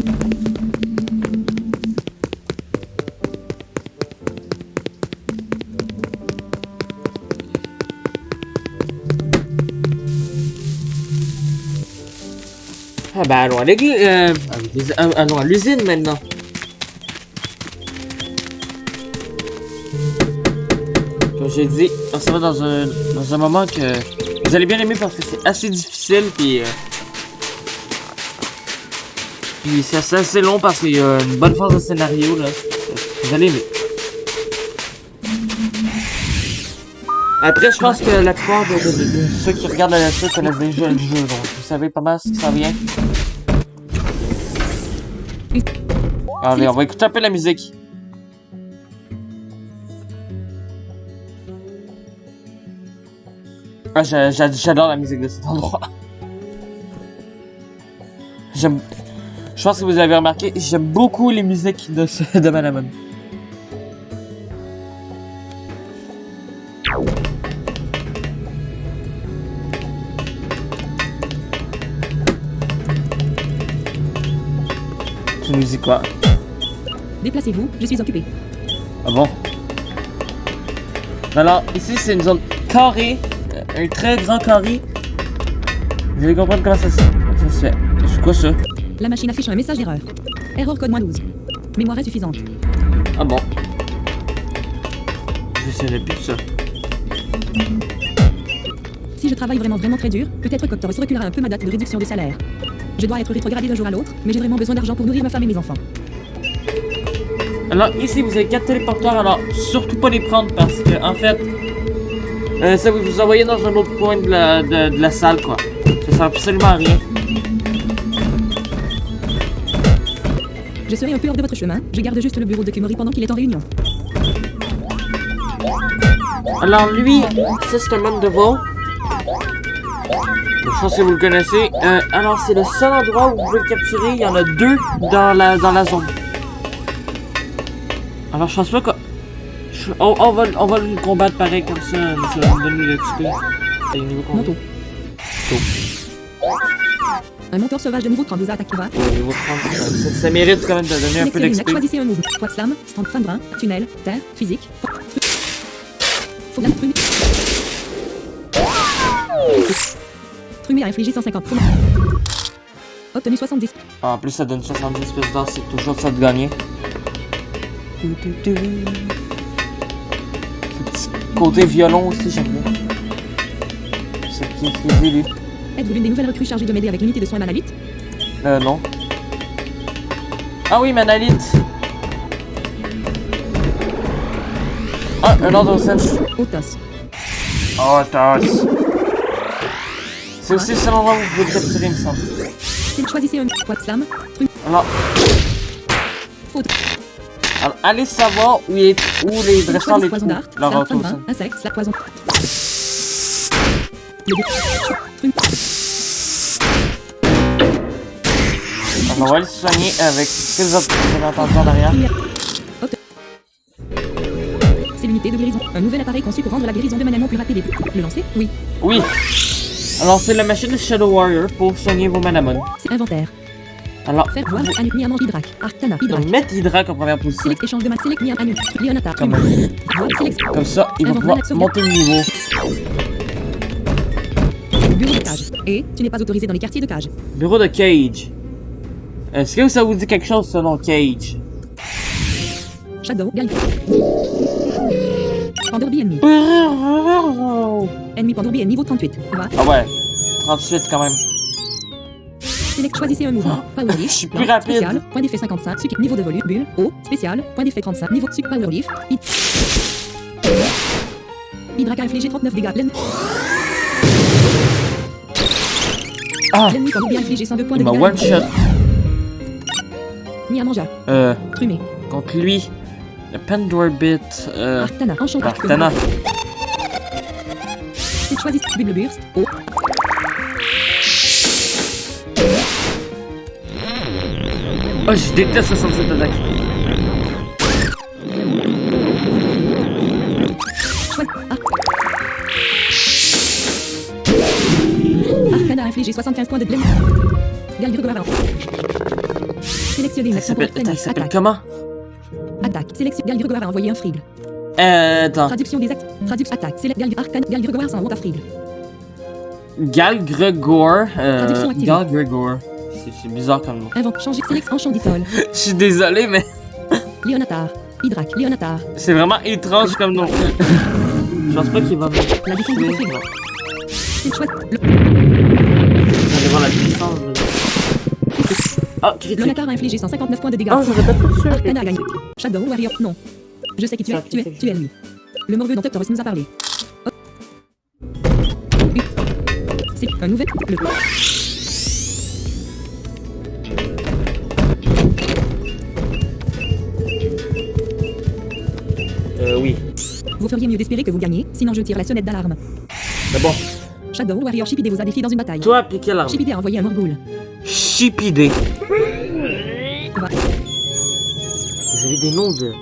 Ah bah allons à l'église, allons à l'usine maintenant. Comme j'ai dit, on se va dans un moment que vous allez bien aimer parce que c'est assez difficile puis c'est assez long parce qu'il y a une bonne phase de scénario là. Vous allez aimer. Après, je pense que la plupart de ceux qui regardent la lecture connaissent déjà le jeu, donc vous savez pas mal ce qui s'en vient. Allez, on va écouter un peu la musique. Ah, j'adore la musique de cet endroit. Je pense que vous avez remarqué, j'aime beaucoup les musiques de Manamon. Tu nous dis quoi? Déplacez-vous, je suis occupé. Ah bon? Alors, ici c'est une zone carrée, un très grand carré. Vous allez comprendre comment ça se fait. C'est quoi ça? La machine affiche un message d'erreur. Error code -12. Mémoire insuffisante. Ah bon. J'essaierai plus de ça. Si je travaille vraiment très dur, peut-être qu'Octorus reculera un peu ma date de réduction de salaire. Je dois être rétrogradé d'un jour à l'autre, mais j'ai vraiment besoin d'argent pour nourrir ma femme et mes enfants. Alors ici vous avez 4 téléporteurs, alors surtout pas les prendre parce que en fait ça va vous envoyer dans un autre coin de la salle quoi. Ça sert absolument à rien. Je serai un peu hors de votre chemin, je garde juste le bureau de Kumori pendant qu'il est en réunion. Alors lui, ça c'est un homme de vol. Je pense que vous le connaissez. Alors c'est le seul endroit où vous pouvez le capturer, il y en a 2 dans la zone. Alors je pense pas que... On va le combattre pareil comme ça va nous donner l'XP. C'est niveau combien? Manteau. Un mentor sauvage de niveau 32 attaque qui va. Niveau 30, ça mérite quand même de donner un peu d'XP. Choisissez un mouvement. Poids de slam, stand fin brun, tunnel, terre, physique. Faut la trumer. Trumer a infligé 150 points. Obtenu 70. Ah, en plus ça donne 70 pièces d'or, c'est toujours ça de gagner. Ce petit côté violon aussi, j'aime bien. C'est qui est utilisé lui. Êtes-vous l'une des nouvelles recrues chargées de m'aider avec l'unité de soins Manalite? Non. Ah oui, Manalite. Ah, un ordre sèche. Otos. Oh, Otos. C'est aussi le seul endroit où vous pouvez le capturer, il me semble. Choisissez un poids de slam. Alors, allez savoir où les dresseurs les trouvent. Leur auto. Insectes, la poison. On va aller se soigner avec ce que vous avez entendu en arrière. C'est l'unité de guérison. Un nouvel appareil conçu pour rendre la guérison de manamon plus rapide et plus. Le lancer? Oui. Oui. Alors c'est la machine de Shadow Warrior pour soigner vos manamon. C'est inventaire. Alors, faire voir Miamon Hydrac, Arctana, Hydrac. Mettre Hydrac en première position. Select échange de maths, select Miam Anu, Leonata, Comme ça, il va pouvoir monter le niveau. Bureau de cage. Et tu n'es pas autorisé dans les quartiers de cage. Bureau de Cage. Est-ce que ça vous dit quelque chose selon Cage? Shadow, Gal. Pandorbi ennemi. Ennemi Pandorbi est niveau 38. Va. Ah ouais, 38 quand même. Select, choisissez un mouvement. Power Leaf. Je suis plus rapide. Spécial, point d'effet 55. Sucre, niveau de volume. Bulle. Eau. Spécial, point d'effet 35. Niveau de sucre. Power Leaf. Hydrac a infligé 39 dégâts. L'ennemi Pandorbi a infligé 102 points de dégâts. Il m'a one shot. Miamanja. Trumé. Contre lui. Le Pandora Bit. Arctana. Enchanté. Arctana. Choisis Bubble Burst. Eau. Oh, je déteste 67 attaques. Arcana a infligé 75 points de blême. Galgregoire. Sélectionnez une action pour ça s'appelle comment? Attaque. Sélection. Galgregoire a envoyé un frigle. Attends. Traduction des actes. Traduction. Attaque. Galgregoire s'envoie un frigle. Galgregor. Galgregor. C'est bizarre comme nom. Invente. Changer. Sélection. Enchant d'Itol. Je suis désolé, mais. Léonatar. Hydrac. Léonatar. C'est vraiment étrange comme nom. Je pense pas qu'il va me. La défense du frigle. C'est chouette. Allez voir la puissance. Ah, critique. Léonatar a infligé 159 points de dégâts. Oh, je répète pas sûr. Arcana a gagné. Shadow Warrior. Non. Je sais qui tu es. Tu es lui. Le morveux dont Octorus nous a parlé. C'est un nouvel. Oui. Vous feriez mieux d'espérer que vous gagnez, sinon je tire la sonnette d'alarme. C'est bon. Shadow Warrior Chipidé vous a défié dans une bataille. Toi, appliquez l'arme. Chipidé a envoyé un Morghoul. Chipidé. Va. Vous avez des noms de...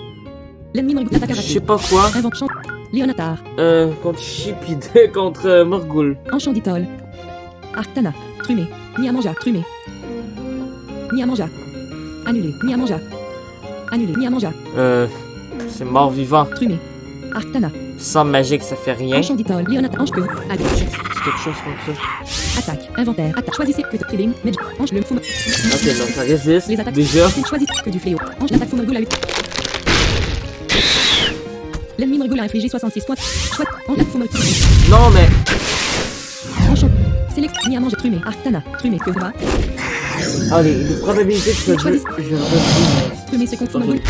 L'ennemi Morghoul attaque à Je sais pas quoi. Invente champ. Léonatar. Contre Chipidé, contre Morghoul. Enchant d'Itol. Arctana. Trumé. Miamanja. Trumé. Miamanja. Annulé. Miamanja. Annulé. Miamanja. C'est mort vivant. Trumé. Arctana. Sans magique, ça fait rien. Enchant d'Itol. Léonatar. Ange que vous. Allez. quelque chose comme ça. Attaque. Inventaire. Attaque. Choisissez que de trading. Medj. Ange le fou. Ok, donc ça résiste. Les attaques. Déjà. Choisissez que du fléau. Ange l'attaque fou Morgul a eu. L'ennemi Morgul a infligé 66 points. Chouette. Ange l'attaque fou Morgul. Non, mais. Enchant. Sélect. Ni à manger. Trumé. Artana. Trumé. Que va. Ah, les probabilités que je Choisis. je refuse. Trumé. C'est contre fou Morgul.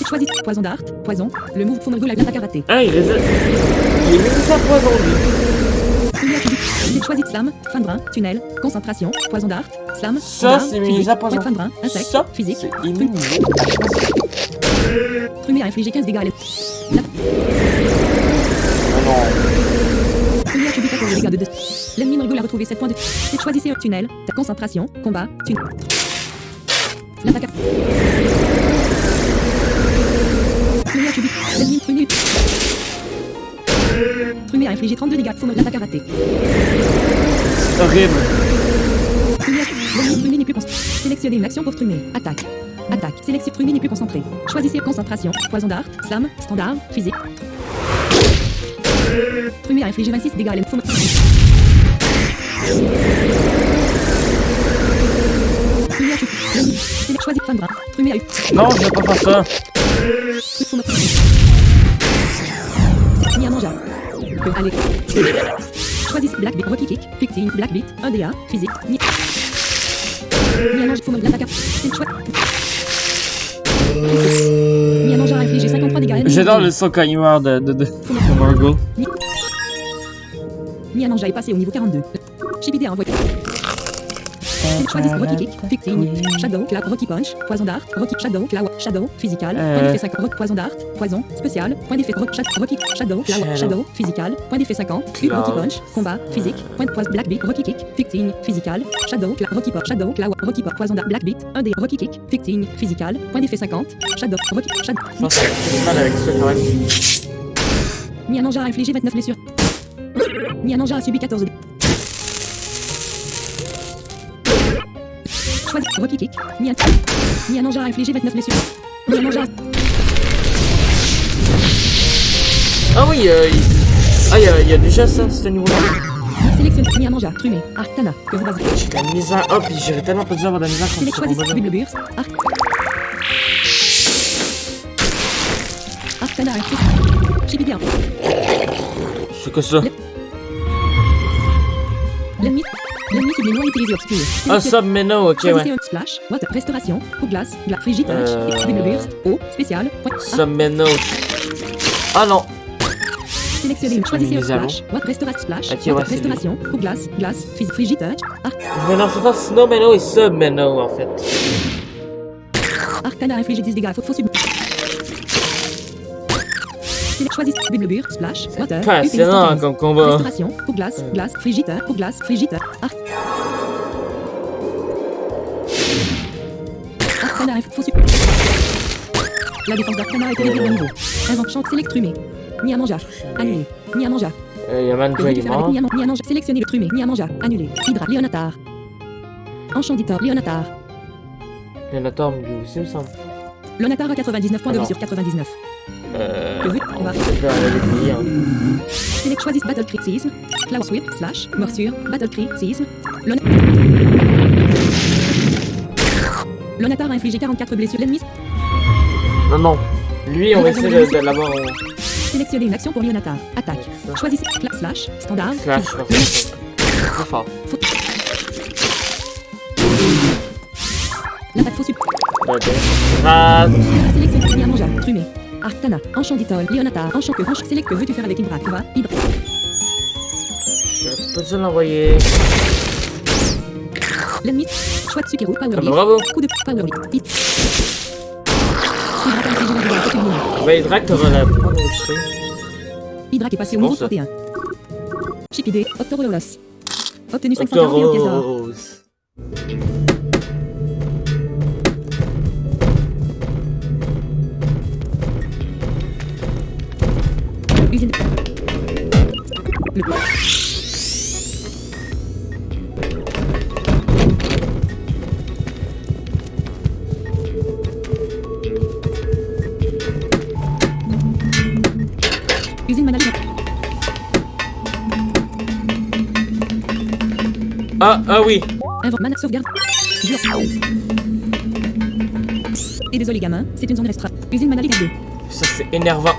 Choisis. Poison d'art. Poison. Le move fou Morgul a eu l'attaque à rater. Ah, il résiste. Il est mis sa poison, lui. Choisis slam, fin de brin, tunnel, concentration, poison d'art, slam, Ça, standard, c'est mis physique, à poison. point de fin de brin, insecte, Ça, physique, c'est immunisé. Trumé a infligé 15 dégâts à l'ennemi. Ah non. Trumé a subi 14 dégâts de 2. L'ennemi Morgul a retrouvé 7 points de... Choisissez un tunnel, concentration, combat, tunnel. L'attaque. Trumé a subi... L'ennemi Trumé... Trumé a infligé 32 dégâts, faut me l'attaque à rater. C'est horrible. L'ennemi Trumé n'est plus concentré. Sélectionnez une action pour Trumé. Attaque. Attaque. Sélectionnez Trumé n'est plus concentré. Choisissez concentration, poison d'art, slam, standard, physique. Trumé a infligé 26 dégâts à l'ennemi. Trumé a tué. L'ennemi. Choisis fin de bras. Trumé a eu. Non, je vais pas faire ça. Ni à manger. Allez. Choisissez Black Beat, Rocky Kick, Fictine, Black Beat, 1DA, physique, ni à manger, faut me l'attaque. C'est le choix. Ni à manger a infligé 53 dégâts. J'adore le son quand il meurt de Morgul. Ni à manger est passé au niveau 42. Chipidé a envoyé. Choisissez Rocky Kick, Fictine, Shadow, Clap, Rocky Punch, Poison d'art, Rocky Shadow, Claw, Shadow, Physical, point d'effet 50, Poison d'art, Poison, Spécial, point d'effet Rocky, Shadow, Claw, Shadow, Physical, point d'effet 50, Rocky Punch, Combat, Physique, point de poison, Black Beat, Rocky Kick, Fictine, Physical, Shadow, Claw, Rocky Punch, Shadow, Claw, Rocky Punch, Poison d'art, Black Beat, 1D, Rocky Kick, Fictine, Physical, point d'effet 50, Shadow, Rocky, Shadow. Je pense que c'est mal avec ça quand même. Niananja a infligé 29 blessures. Niananja a subi 14 dégâts. Choisis Rocky Kick. Niananja a infligé 29 blessures. Niananja a... Ah oui, il y a déjà ça, ce niveau-là. Sélectionne Niananja, Trumé, Artana, que vous basez. J'ai de la misère. Hop, j'aurais tellement pas dû avoir de la misère quand Sélectionne je choisis Double Burst, Artana a infligé. Chipidé. C'est quoi ça? L'ennemi sublime utilisé obscur. Ah, Submeno, ok, Choisissez ouais. un splash, water, restauration, coup de glace, frigid touch, double burst, eau, spécial, point. Submeno. Ah non. Sélectionnez une. Choisissez un Mis à l'eau. splash, water, restauration, splash, Ok, water, ouais, c'est restauration, coup de glace, frigid touch, Mais non, c'est pas Snowmeno et Submeno en fait. Arcana a infligé 10 dégâts, faux sub. Choisissez double burst, splash, water, Passionnant comme combat. restauration, coup de glace, frigid touch, coup de glace, frigid touch, Arcana a faux sub. La défense d'Arcana a été réglée de niveau. Invente Select Trumé. Niamanja. Annulé. Niamanja. Yaman Que veux-tu est faire avec mort. Niamanja? Sélectionnez le Trumé. Niamanja. Annulé. Hydra. Léonatar. Enchanditor. Léonatar. Léonatar, lui aussi, me semble. Léonatar a 99 points de vie Alors. sur 99. Que veux-tu? On va. C'est pas avec lui, hein. Select choisis Battle Crit Seisme. Cloud Sweep. Slash. Morsure. Battle Crit Seisme. Léonatar a infligé 44 blessures. L'ennemi. Non, non. Lui, on va essayer de l'avoir en Sélectionnez une action pour Léonatar. Attaque. Ça. Choisissez Slash. Standard. slash. Très fort. L'attaque faux sub. Ok. Ah, Sélectionne Niamanja, Trumé, Arcana, Enchanditor, Léonatar, Enchant que Select que veux-tu faire avec Hydra? Va, Hydra. je peux te l'envoyer. L'ennemi, choix de Sukiru, Power Ah, Leaf, bravo. coup de Power Leaf, Hit. Hydra a infligé 20 dégâts à côté de lui. Bah, Hydra, t'auras la prendre au-dessus. Hydra qui est passé au Bon, niveau ça. 31. Chipidé, Octorolos. Obtenu 541 pièces d'or. Octorose. Usine. Le... Ah oui. Mana sauvegarde. Dur. Et désolé gamin, c'est une zone restreinte. Usine Manali 2. Ça c'est énervant.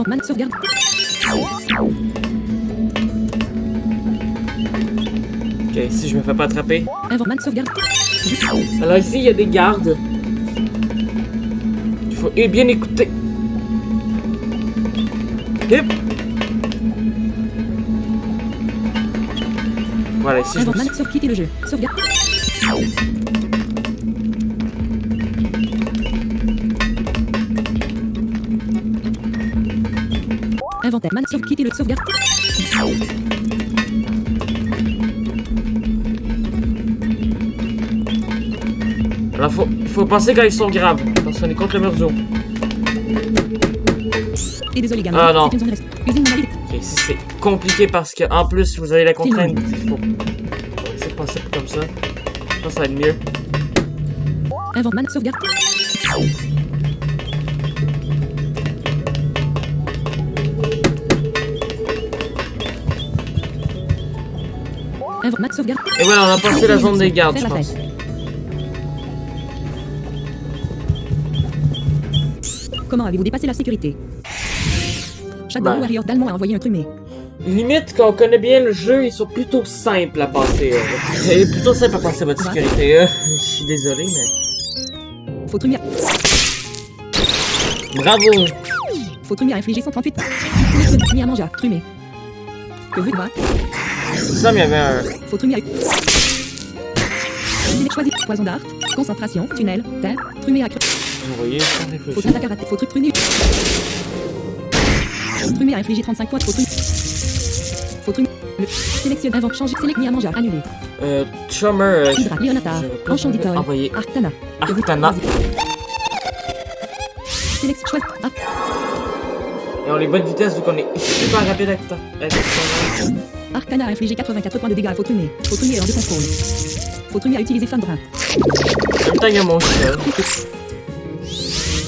Mana sauvegarde. Ok, si je me fais pas attraper. Mana sauvegarde. Alors ici, il y a des gardes. Il faut bien écouter. Hip. Voilà, ici je me Mana sauve quitter le jeu. Sauvegarde. Inventaire. Mana sauve quitter le sauvegarde. Alors faut penser quand ils sont graves. Parce qu'on est contre le mur du haut. Et désolé gamin, Ah non. c'est une zone restreinte. Usine Manali. Ok, ici c'est compliqué parce que en plus vous avez la contrainte. Il faut essayer de penser comme ça. Je pense que ça va être mieux. Mana sauvegarde. Mana sauvegarde. Et voilà, on a passé la zone des gardes, je Faire la pense. fête. Comment avez-vous dépassé la sécurité? Shadow Bah. Warrior d'Allemand a envoyé un trumé. Limite, quand on connaît bien le jeu, ils sont plutôt simples à passer. Il est plutôt simple à passer votre sécurité. Je suis désolé, mais... Faux trumé. Bravo! Faux trumé a infligé 138. Mis à manger. Trumé. Que veut voir? Ça, mais il y avait un... Faux trumé a eu. Choisi. Poison d'art. Concentration. Tunnel. Terre. Trumé a cru. Vous voyez, sans Faux réfléchir. truc à karaté. Faux truc trumé. Trumé a infligé 35 points. Faux trumé. Faux trumé. Sélectionne avant. Changer. Sélect mis à manger. Annulé. Chummer... Hydra. Léonatar. Enchanditor. Envoyé. Arctana. Arctana. Sélection. Choisi. Ah. Et on les bonnes vitesses, vu qu'on est super rapide avec ça. Arcana a infligé 84 points de dégâts à Fautrumé. Fautrumé est hors de contrôle. Fautrumé a utilisé flamme brun. En même temps, il y a mon chat.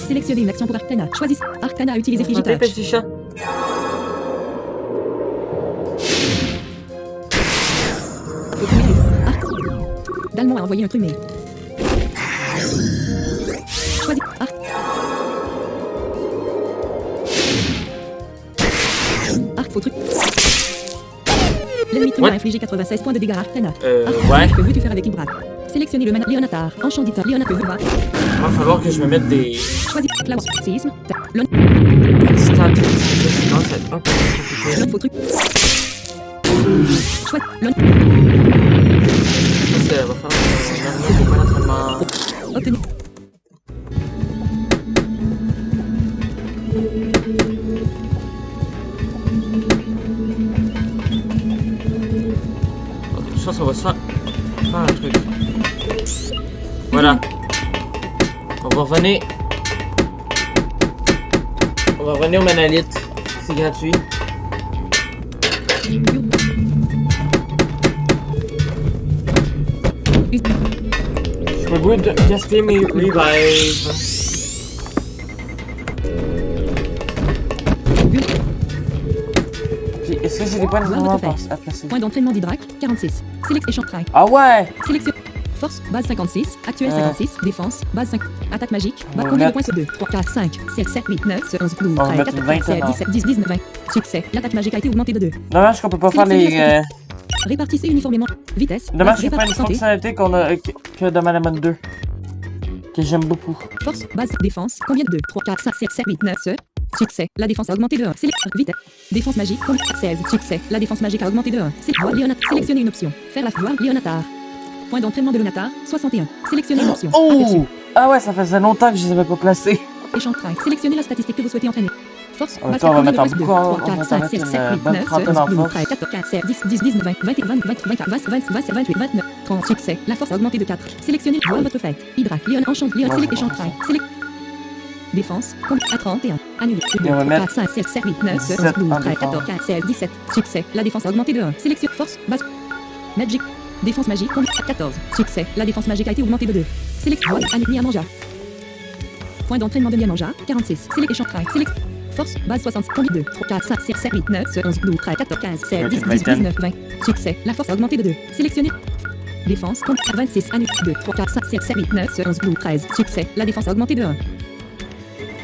Sélectionnez une action pour Arcana. Choisissez. Arcana a utilisé Santé, Frigitouch. petit chat. Fautrumé. D'Allemand a envoyé un trumé. Choisis. Arc Fautruc. L'ennemi trumé a infligé 96 points de dégâts à Arcana. Ouais. Que veux-tu faire avec Ibra? Sélectionnez le mana Léonatar. Enchanditor. Léonatar. Que veux Il va falloir que je me mette des... Choisis. Klaus. Séisme. stats. Non, ça va être un peu compliqué. L'autre Fautruc. Choisis. Parce que va falloir que je me mette des points d'entraînement. Obtenu. Ça va se faire un truc. Voilà. On va revenir. On va revenir au Manalite. C'est gratuit. Je peux goûter de gaspiller mes revives. Est-ce que j'ai des points d'entraînement à placer? Point d'entraînement d'Hydrac, 46. Sélection échantrai. Ah ouais! Sélection. Force, base 56. Actuel 56. Défense, base 5. Attaque magique. On va Combien de mettre- points sur 2, 3, 4, 5, 6, 7, 8, 9, 11, 12, On va 13, mettre 14, 15, 16, 20. 17, 18, 19, 20. Succès. L'attaque magique a été augmentée de 2. Dommage qu'on peut pas faire les... Répartissez uniformément. Vitesse. Dommage base, qu'il n'y a pas une santé. fonctionnalité qu'on a que dans Madame 2. Que j'aime beaucoup. Force, base, défense. Combien de 2, 3, 4, 5, 7, 8, 9, Succès. La défense a augmenté de 1. Vitesse. Défense magique. 16. Succès. La défense magique a augmenté de 1. Sélectionnez une option. Faire la voix Léonatar. Point d'entraînement de Léonatar. 61. Sélectionnez une option. Aperçu. Oh! Ah ouais, ça faisait longtemps que je les avais pas placés. Échantrai. Sélectionnez la statistique que vous souhaitez entraîner. Force. En même base, temps, on va combien de mettre points un sur 2, beaucoup, 3, on 4, va 5, mettre 6, une 7, 8, bonne 9, trentaine 11, en 12, force. 13, 14, 15, 16, 10, 18, 19, 20, 21, 20, 24, 20, 28, 29, 30. Succès. La force a augmenté de 4. Sélectionnez voir votre fête. Hydra. Léon. Enchanté. Léon. Sélect. Échantrai. Défense. À 31. Annulé. 2, Et on va 3, mettre 4, 5, 6, 7, 8, 9, 11, 17 12, en 13, défense. 14, 15, 16, 17. Succès. La défense a augmenté de 1. Sélection. Force. Base. Magic. Défense magique. À 14. Succès. La défense magique a été augmentée de 2. Sélection. Annulé. À manger. Point d'entraînement de Niamanja, 46. Select échange try. Select. Force, base 60. Combi 2, 3, 4, 5, 6, 7, 8, 9, 11, 12, 13, 14, 15, 16, 10, 10, 19, 20. Succès. La force a augmenté de 2. Sélectionnez. Défense, compte 26, annule 2, 3, 4, 5, 7, 8, 9, 11, 12, 13. Succès. La défense a augmenté de 1.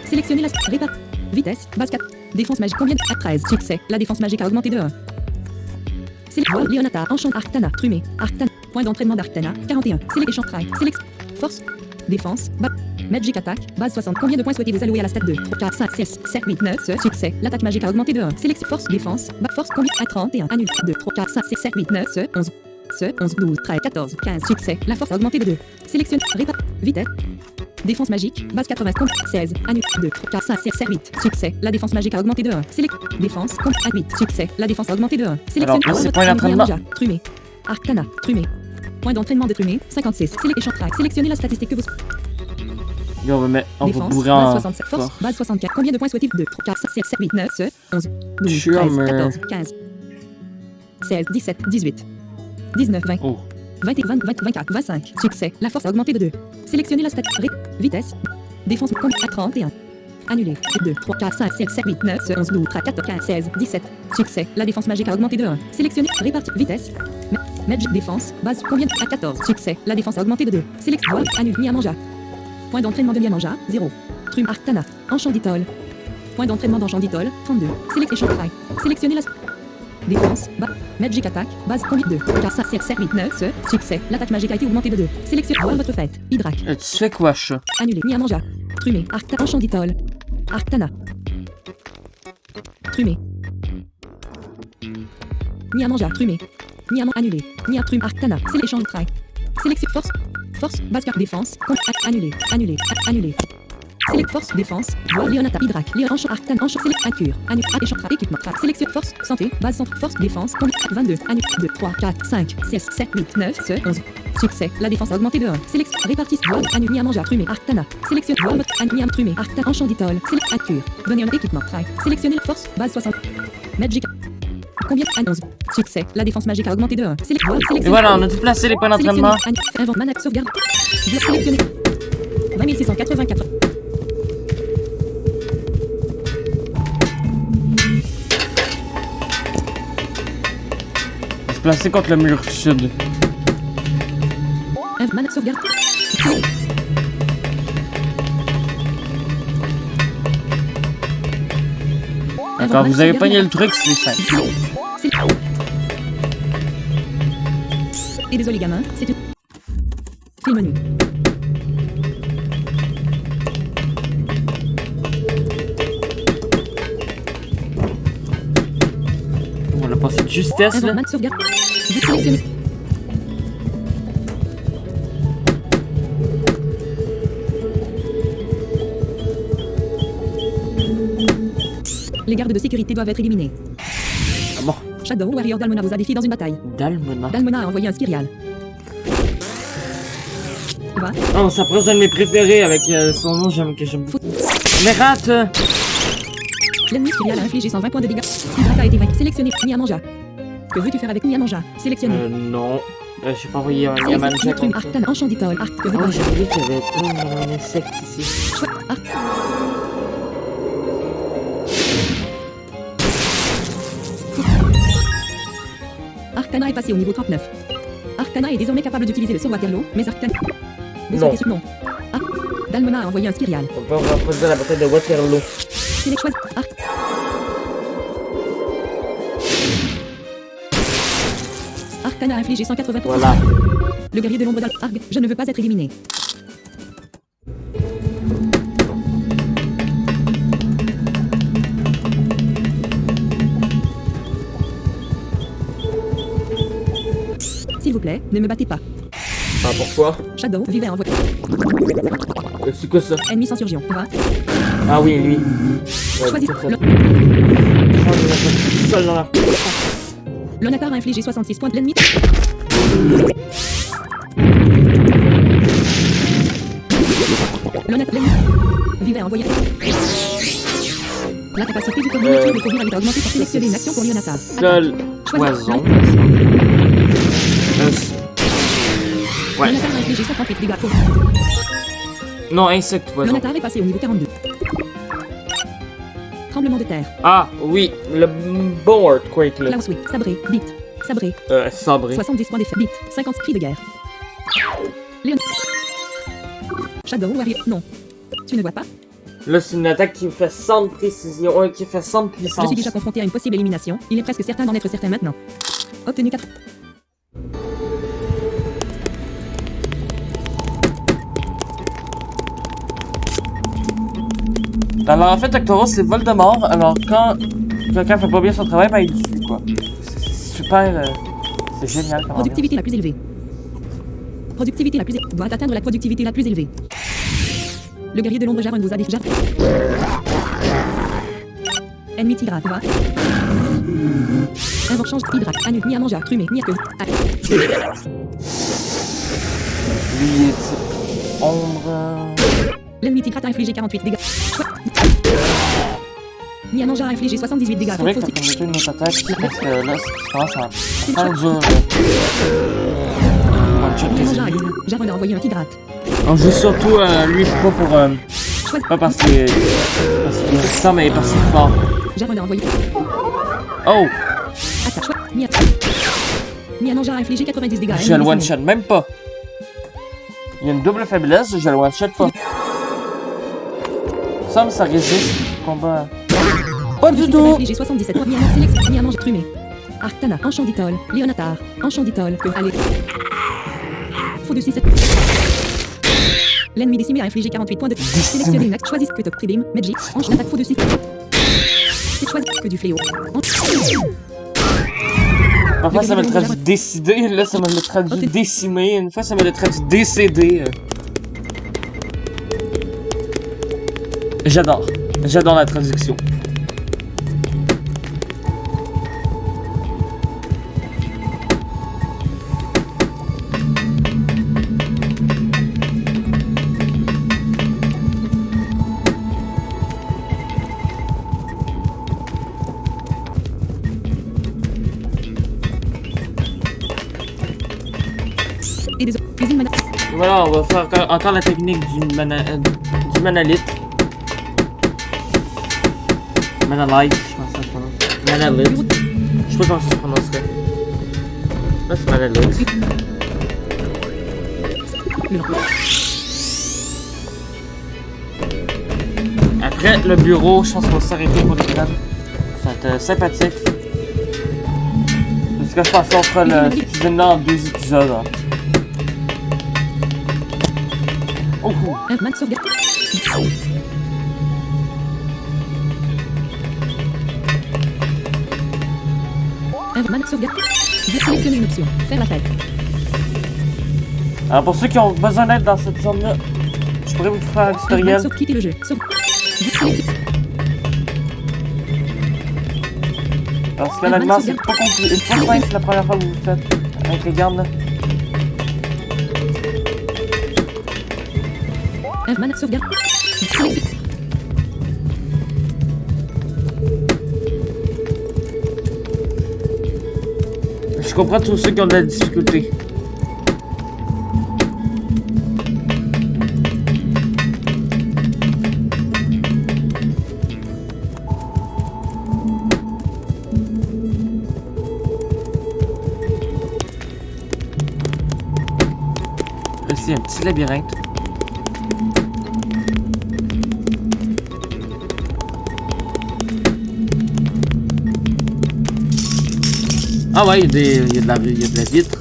Sélectionnez la répar. Vitesse, base 4. Défense magique, combien de 13. Succès. La défense magique a augmenté de 1. Sélectionnez Leonata, enchant Arctana, Trumé, Arctana. Point d'entraînement d'Arctana, 41. Select échange try. Select. Force. Défense. Magic attack. Base 60. Combien de points souhaitez-vous allouer à la stat 2, 3, 4, 5, 6, 7, 8, 9. Succès. L'attaque magique a augmenté de 1. Select force. Défense. Force. Combien à 31. Annule 2, 3, 4, 5, 6, 7, 8, 9. 11. 11, 12, 13, 14, 15. Succès. La force a augmenté de 2. Sélectionne. Répar. Vitesse. Défense magique. Base 80. Compte 16. Annule 2, 3, 4, 5, 6, 7, 8. Succès. La défense magique a augmenté de 1. Select. Défense. Compte à 8. Succès. La défense a augmenté de 1. Sélectionne. Alors, c'est point d'entraînement. Trumé. Arcana. Trumé. Point d'entraînement de Trumé. 56. Select échange try. Sélectionnez la statistique que vous. Et on va mettre. On va Défense, bourrer base en. 67, force, base 64. Combien de points souhaitez-vous 2, 3, 4, 5, 6, 7, 8, 9, 11, 12, 13, 14, 15, 16, 17, 18, 19, 20, Oh. 20, 20, 20, 24, 25. Succès. La force a augmenté de 2. Sélectionnez la statistique. Vitesse. Défense. Compte à 31. Annulé. 2, 3, 4, 5, 6, 7, 8, 9, 11, 12, 13, 14, 15, 16, 17. Succès. La défense magique a augmenté de 1. Sélectionnez. Répartie. Vitesse. Magic. Défense. Base. Combien à 14. Succès. La défense a augmenté de 2. Sélection. Annule. Niamanja. Point d'entraînement de Niamanja. 0. Trum Arctana. Enchanditol. Point d'entraînement d'Enchanditol. 32. Select échange try. Sélectionnez la. Défense. Magic attack. Base. Combien 2, 4, 5, 7, 8, 9. Succès. L'attaque magique a été augmentée de 2. Sélectionnez. Voir votre fête. Hydrac. Tu fais quoi, chat? Annulé. Niamanja. Trumé. Arctana. Enchanditol. Arctana. Trumé. Niamanja. Trumé. Niamant. Annulé. Niatrum. Arctana. Select échange try. Sélection. Force. Force. Base carte défense. Compte. Annulé. Annulé. Annulé. Select force. Défense. Voix. Leonata. Hydrac. Léon. Enchant. Arctana. Enchant. Select. Incure. Annule. Échange. Équipement. Sélection. Force. Santé. Base centre. Force. Défense. Compte. 22. Annule. 2, 3, 4, 5, 6, 7, 8, 9, 11. Succès. La défense a augmenté de 1. Sélection. Répartie. Voix. Annule. Niamanja. Trumé. Arctana. Sélection. Voix. Niam. Trumé. Arctana. Enchanditol. Select. Incure. Venir. Équipement. Sélectionnez. Force. Base 60. Magic. Combien à 11. Succès. La défense magique a augmenté de 1. Et voilà, on a tout placé les points d'entraînement. Invente mana sauvegarde. Sélectionné. 20 684. On se placer contre le mur sud. Invente mana sauvegarde. D'accord, vous avez pogné le truc, c'est simple. Et désolé gamin, c'est tout. Film menu. On a passé de justesse là. Invente sauvegarde. Je vais sélectionner. Les gardes de sécurité doivent être éliminés. Ah bon? Shadow Warrior Dalmona vous a défié dans une bataille. Dalmona. Dalmona a envoyé un Spirial. Va. Oh, ça prend un de mes préférés avec son nom que j'aime beaucoup. Mais rate! L'ennemi Spirial a infligé 120 points de dégâts. Hydrac a été vaincu. Sélectionné. Niamanja. Que veux-tu faire avec Niamanja? Sélectionné. Non. J'ai pas envoyé un Niamanja Sélectionné. comme ça. Arctana. Enchanditol. Arc. Que Oh, veux-tu j'ai oublié qu'il y avait un insecte ici. Arctana est passé au niveau 39. Arctana est désormais capable d'utiliser le sort Waterloo, mais Arctana... Vous Non. souhaitez ce nom. Dalmona a envoyé un Spirial. On peut reprendre la bataille de Waterloo. Select choisi. Arctana a infligé 180 points. Voilà. Le guerrier de l'ombre d'Arg, je ne veux pas être éliminé. S'il vous plaît, ne me battez pas. Ah, pourquoi? Shadow, vivez en voie. C'est quoi ça? Ennemi sans surgeon. Va. Ah oui, lui. Choisis. Seul dans la... Lonatar a infligé 66 points de l'ennemi. Lonatar, l'ennemi. Vivez en voyage. La capacité du coordinateur de couvrir est augmentée pour sélectionner une action pour Lonatar. Seul poison. Ouais. Lonatar a infligé 58 dégâts. Non, insecte poison. Léonatar est passé au niveau 42. Tremblement de terre. Ah, oui, le bon earthquake, là. Klaus, oui. Sabré. Bit. Sabré. Sabré. 70 points d'effet. Bit. 50 cris de guerre. Léon. Shadow Warrior. Non. Tu ne vois pas? Là, c'est une attaque qui me fait 100 de précision, qui fait 100 de puissance. Je suis déjà confronté à une possible élimination. Il est presque certain d'en être certain maintenant. Obtenu 4. Alors, en fait, Octoros, c'est Voldemort. Alors, quand quelqu'un fait pas bien son travail, ben, il le tue, quoi. C'est super... c'est génial. Productivité la plus élevée. Productivité la plus élevée. Doit atteindre la productivité la plus élevée. Le guerrier de l'ombre Jaron vous a déjà... Ennemi tigre, va. Invent change hydra. Annule. Ni à manger. Crumé. Ni à que... Lui, il est... Ombre... L'ennemi tigre a infligé 48 dégâts. Ni à manger a infligé 78 dégâts. C'est vrai que t'as combattu une autre attaque, parce que là, je commence à faire dur. Jaron a envoyé un tigrate. On joue surtout lui, pas pour... pas parce qu'il est résistant, mais parce qu'il est fort. Jaron a envoyé... Oh! Attaque. Ni à manger a infligé 90 dégâts. Je le one-shot même pas. Il y a une double faiblesse, je le one-shot pas. Ça résiste. Combat... Pas du tout! J'ai 77 points. Ni à manger crumé. Arctana, Enchant d'Itol, Léonatar, Enchant d'Itol, que allez. Faux de 6 7. L'ennemi décimé a infligé 48 points de... Sélectionnez une acte, choisissez que top Tridim, Magic, Enchant d'attaque faux de 6. Choisissez que du fléau. Parfois ça me le traduit décidé, là ça me le traduit décimé, une fois ça me le traduit décédé. J'adore la traduction. Voilà, on va faire encore la technique du manalite. Manalite, je pense que ça se prononce. Manalite. Je sais pas comment ça se prononcerait. Là, c'est manalite. Après le bureau, je pense qu'on va s'arrêter pour l'épisode. Ça va être sympathique. Parce que je pense qu'on fera le cuisine en 2 épisodes. Hein. Oh! Max sauvegarde. Max sauvegarde. Sélectionnez une option. Faire la fête. Alors pour ceux qui ont besoin d'aide dans cette zone-là, je pourrais vous faire un tutoriel. Sauf quitter le jeu. Parce que honnêtement, c'est pas compliqué. C'est pas simple la première fois que vous le faites avec les gardes là. Manette sauvegarde. Je comprends tous ceux qui ont de la difficulté. Ici, un petit labyrinthe. Ah ouais, il y a de la vitre.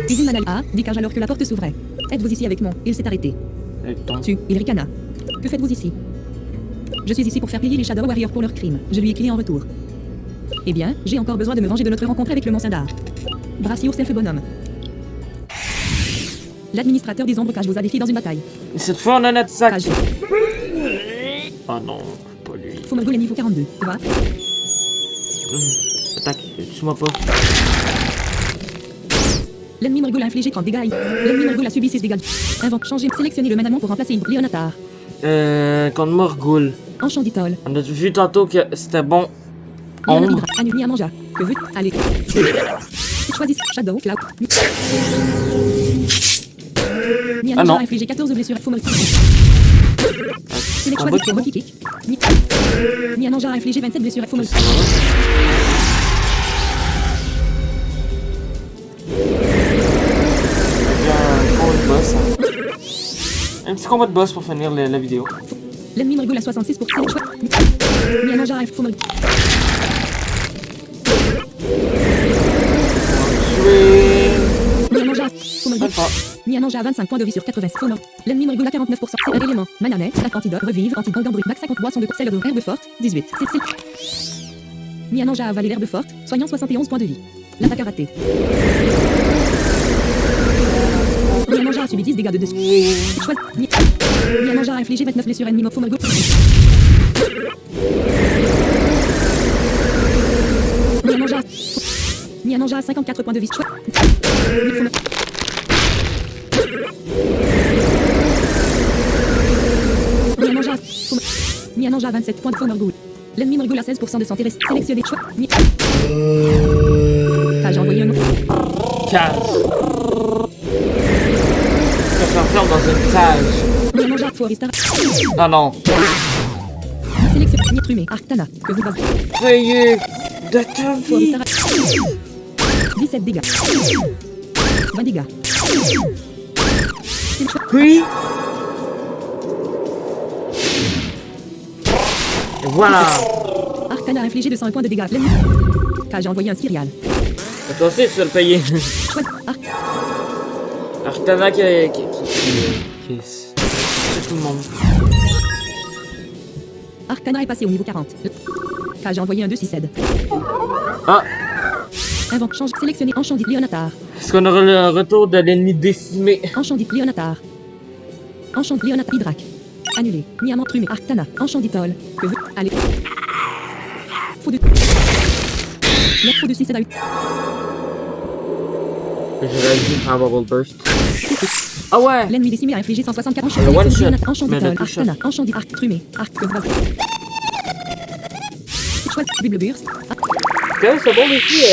Cuisine Manal A, dit-Cage alors que la porte s'ouvrait. Êtes-vous ici avec moi? Il s'est arrêté. Il ricana. Que faites-vous ici? Je suis ici pour faire payer les Shadow Warriors pour leurs crimes. Je lui ai crié en retour. Eh bien, j'ai encore besoin de me venger de notre rencontre avec le Mont Sindar. Brassio Self Bonhomme. L'administrateur des ombres Cage vous a défié dans une bataille. Cette fois, on a notre sac. Cage. Oh non, pas lui. Fomorgol est niveau 42. Tu vois? Attaque, tue-moi pas. L'ennemi Morgul a infligé 30 dégâts. L'ennemi Morgul a subi 6 dégâts. Invente, changer, sélectionner le manamon pour remplacer Léonatar. Contre Morgul. Enchant d'Itol. On a vu tantôt que c'était bon. Ombre. Annule à Manja. Que veux-tu? Allez. Choisis Shadow Cloud. Miananja non. a infligé 14 blessures. Faut me... Select combat choisi. Moki kick. Miananja a infligé 27 blessures. Faut me... Un petit combat de boss pour finir la vidéo. L'ennemi me rigole à 66 pour select choisi. Miananja a... Faut me... Miananja, faut me... Miananja a 25 points de vie sur 80. Faut me... L'ennemi me rigole à 49%. C'est un élément. Mananet, 5 antidote, revive, antidote d'embruit, max 50 boissons de sel de herbe forte, 18. Miananja a avalé l'herbe forte, soignant 71 points de vie. L'attaque a raté. Miananja a subi 10 dégâts de dessus. Miananja a infligé 29 blessures ennemies. Faut me... Miananja a 54 points de vie. Miananja a 27 points de Fomergoul. L'ennemi me rigole à 16% de santé reste sélectionné. J'ai envoyé un autre. Cage. Je m'enferme dans une cage. Miananja, Forestar. Ah non. Sélectionné. Nitrumé. Arctana. Que vous basez. Veuillez de ta vie. Forestar. 17 dégâts. 20 dégâts. Oui. Et voilà. Arctana a infligé 201 points de dégâts. L'ennemi. J'ai envoyé un céréal. Toi aussi, tu vas le payer. Arctana qui c'est tout le monde. Arctana est passé au niveau 40. J'ai envoyé un 2-6-7. Ah. Invente, change, sélectionné, enchandit, Léonatar. Est-ce qu'on aura le retour de l'ennemi décimé? Enchandit, Léonatar. Enchandit, Léonatar, Hydrac. Annulé. Niamant, Trumé, Arctana. Enchanditol. Que vous... Allez. Faux de... Lettre faux de 6 à 8. J'aurais dû prendre Bubble Burst. Ah ouais! L'ennemi décimé a infligé 164 Le one shot. Enchanditol, Arctana. Enchandit, Arc, Trumé. Arc, que vous... Choisis, Bible Burst. Quand même, c'est bon défi,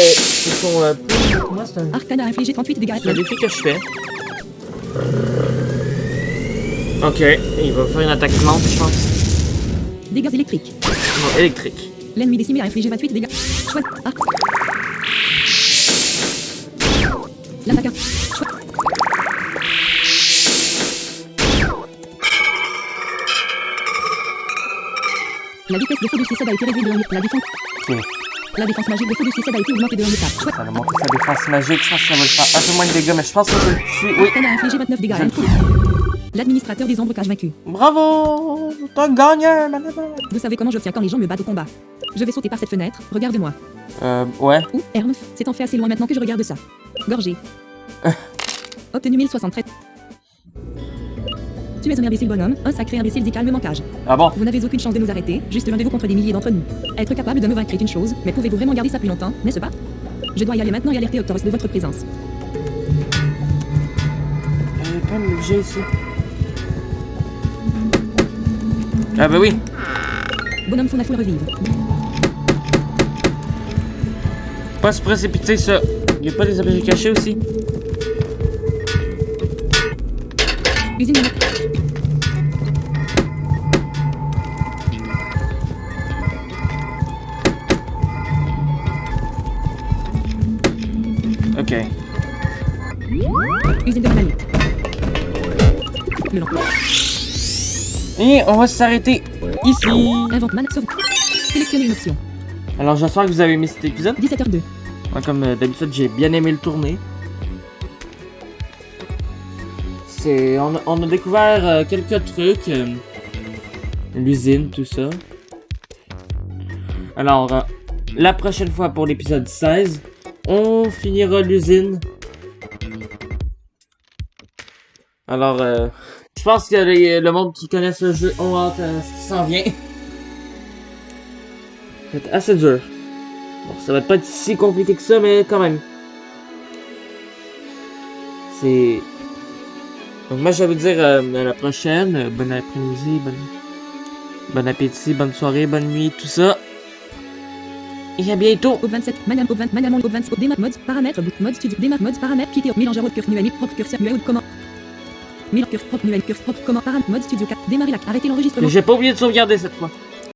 ils sont plus... Comment c'est un... Arcana a infligé 38 dégâts. C'est un défi que je fais. Ok, il va faire une attaque lente, je pense. Dégâts électriques. Non, électrique. L'ennemi décimé a infligé 28 dégâts. Choisis, Arc. L'attaque. La vitesse de feu de suicide a été réduite de 1 état. La défense magique de feu de suicide a été augmentée de 1 état. Ça va monter sa défense magique, je pense que ça va le faire un peu moins de dégâts, mais je pense que je le tue. Oui. Arcana a infligé 29 dégâts. L'administrateur des ombres vaincu. Bravo! T'as gagné, madame! Vous savez comment j'obtiens quand les gens me battent au combat. Je vais sauter par cette fenêtre, regarde-moi. Ouais. Ou, Ernf, c'est en fait assez loin maintenant que je regarde ça. Gorgé. Obtenu 1073. Tu es un imbécile bonhomme, un sacré imbécile dit calmement cage. Ah bon? Vous n'avez aucune chance de nous arrêter, juste rendez-vous contre des milliers d'entre nous. Être capable de me vaincre est une chose, mais pouvez-vous vraiment garder ça plus longtemps, n'est-ce pas? Je dois y aller maintenant et alerter Octorus de votre présence. J'ai pas l'objet ici. Ah bah oui. Bonhomme Founafou revive. Pas se précipiter ça. Y'a pas des objets cachés aussi? Usine de... Ok. Usine de granite. Le long. Et on va s'arrêter ici. Invente man, sauve. Sélectionnez une option. Alors j'espère que vous avez aimé cet épisode. 17h02. Moi, comme d'habitude, j'ai bien aimé le tourner. On a découvert quelques trucs. L'usine, tout ça. Alors, la prochaine fois pour l'épisode 16, on finira l'usine. Alors, je pense que le monde qui connaît ce jeu ont hâte à ce qui s'en vient. C'est assez dur. Bon, ça va pas être si compliqué que ça, mais quand même. C'est... Donc moi, je vais vous dire à la prochaine. Bon après-midi, bon appétit, bonne soirée, bonne nuit, tout ça. Et à bientôt. Au 27, Manam au 20, Manam au 27, Démarre mods, paramètres, boot mode studio, démarre mods, paramètres, quitter, mélangeur haute curseur, numéro, propre curseur, numéro, comment. Mirror curve propre, nouvelle curve propre, comment paramètre, mode studio 4, démarrer la, arrêtez l'enregistrement. J'ai pas oublié de sauvegarder cette fois.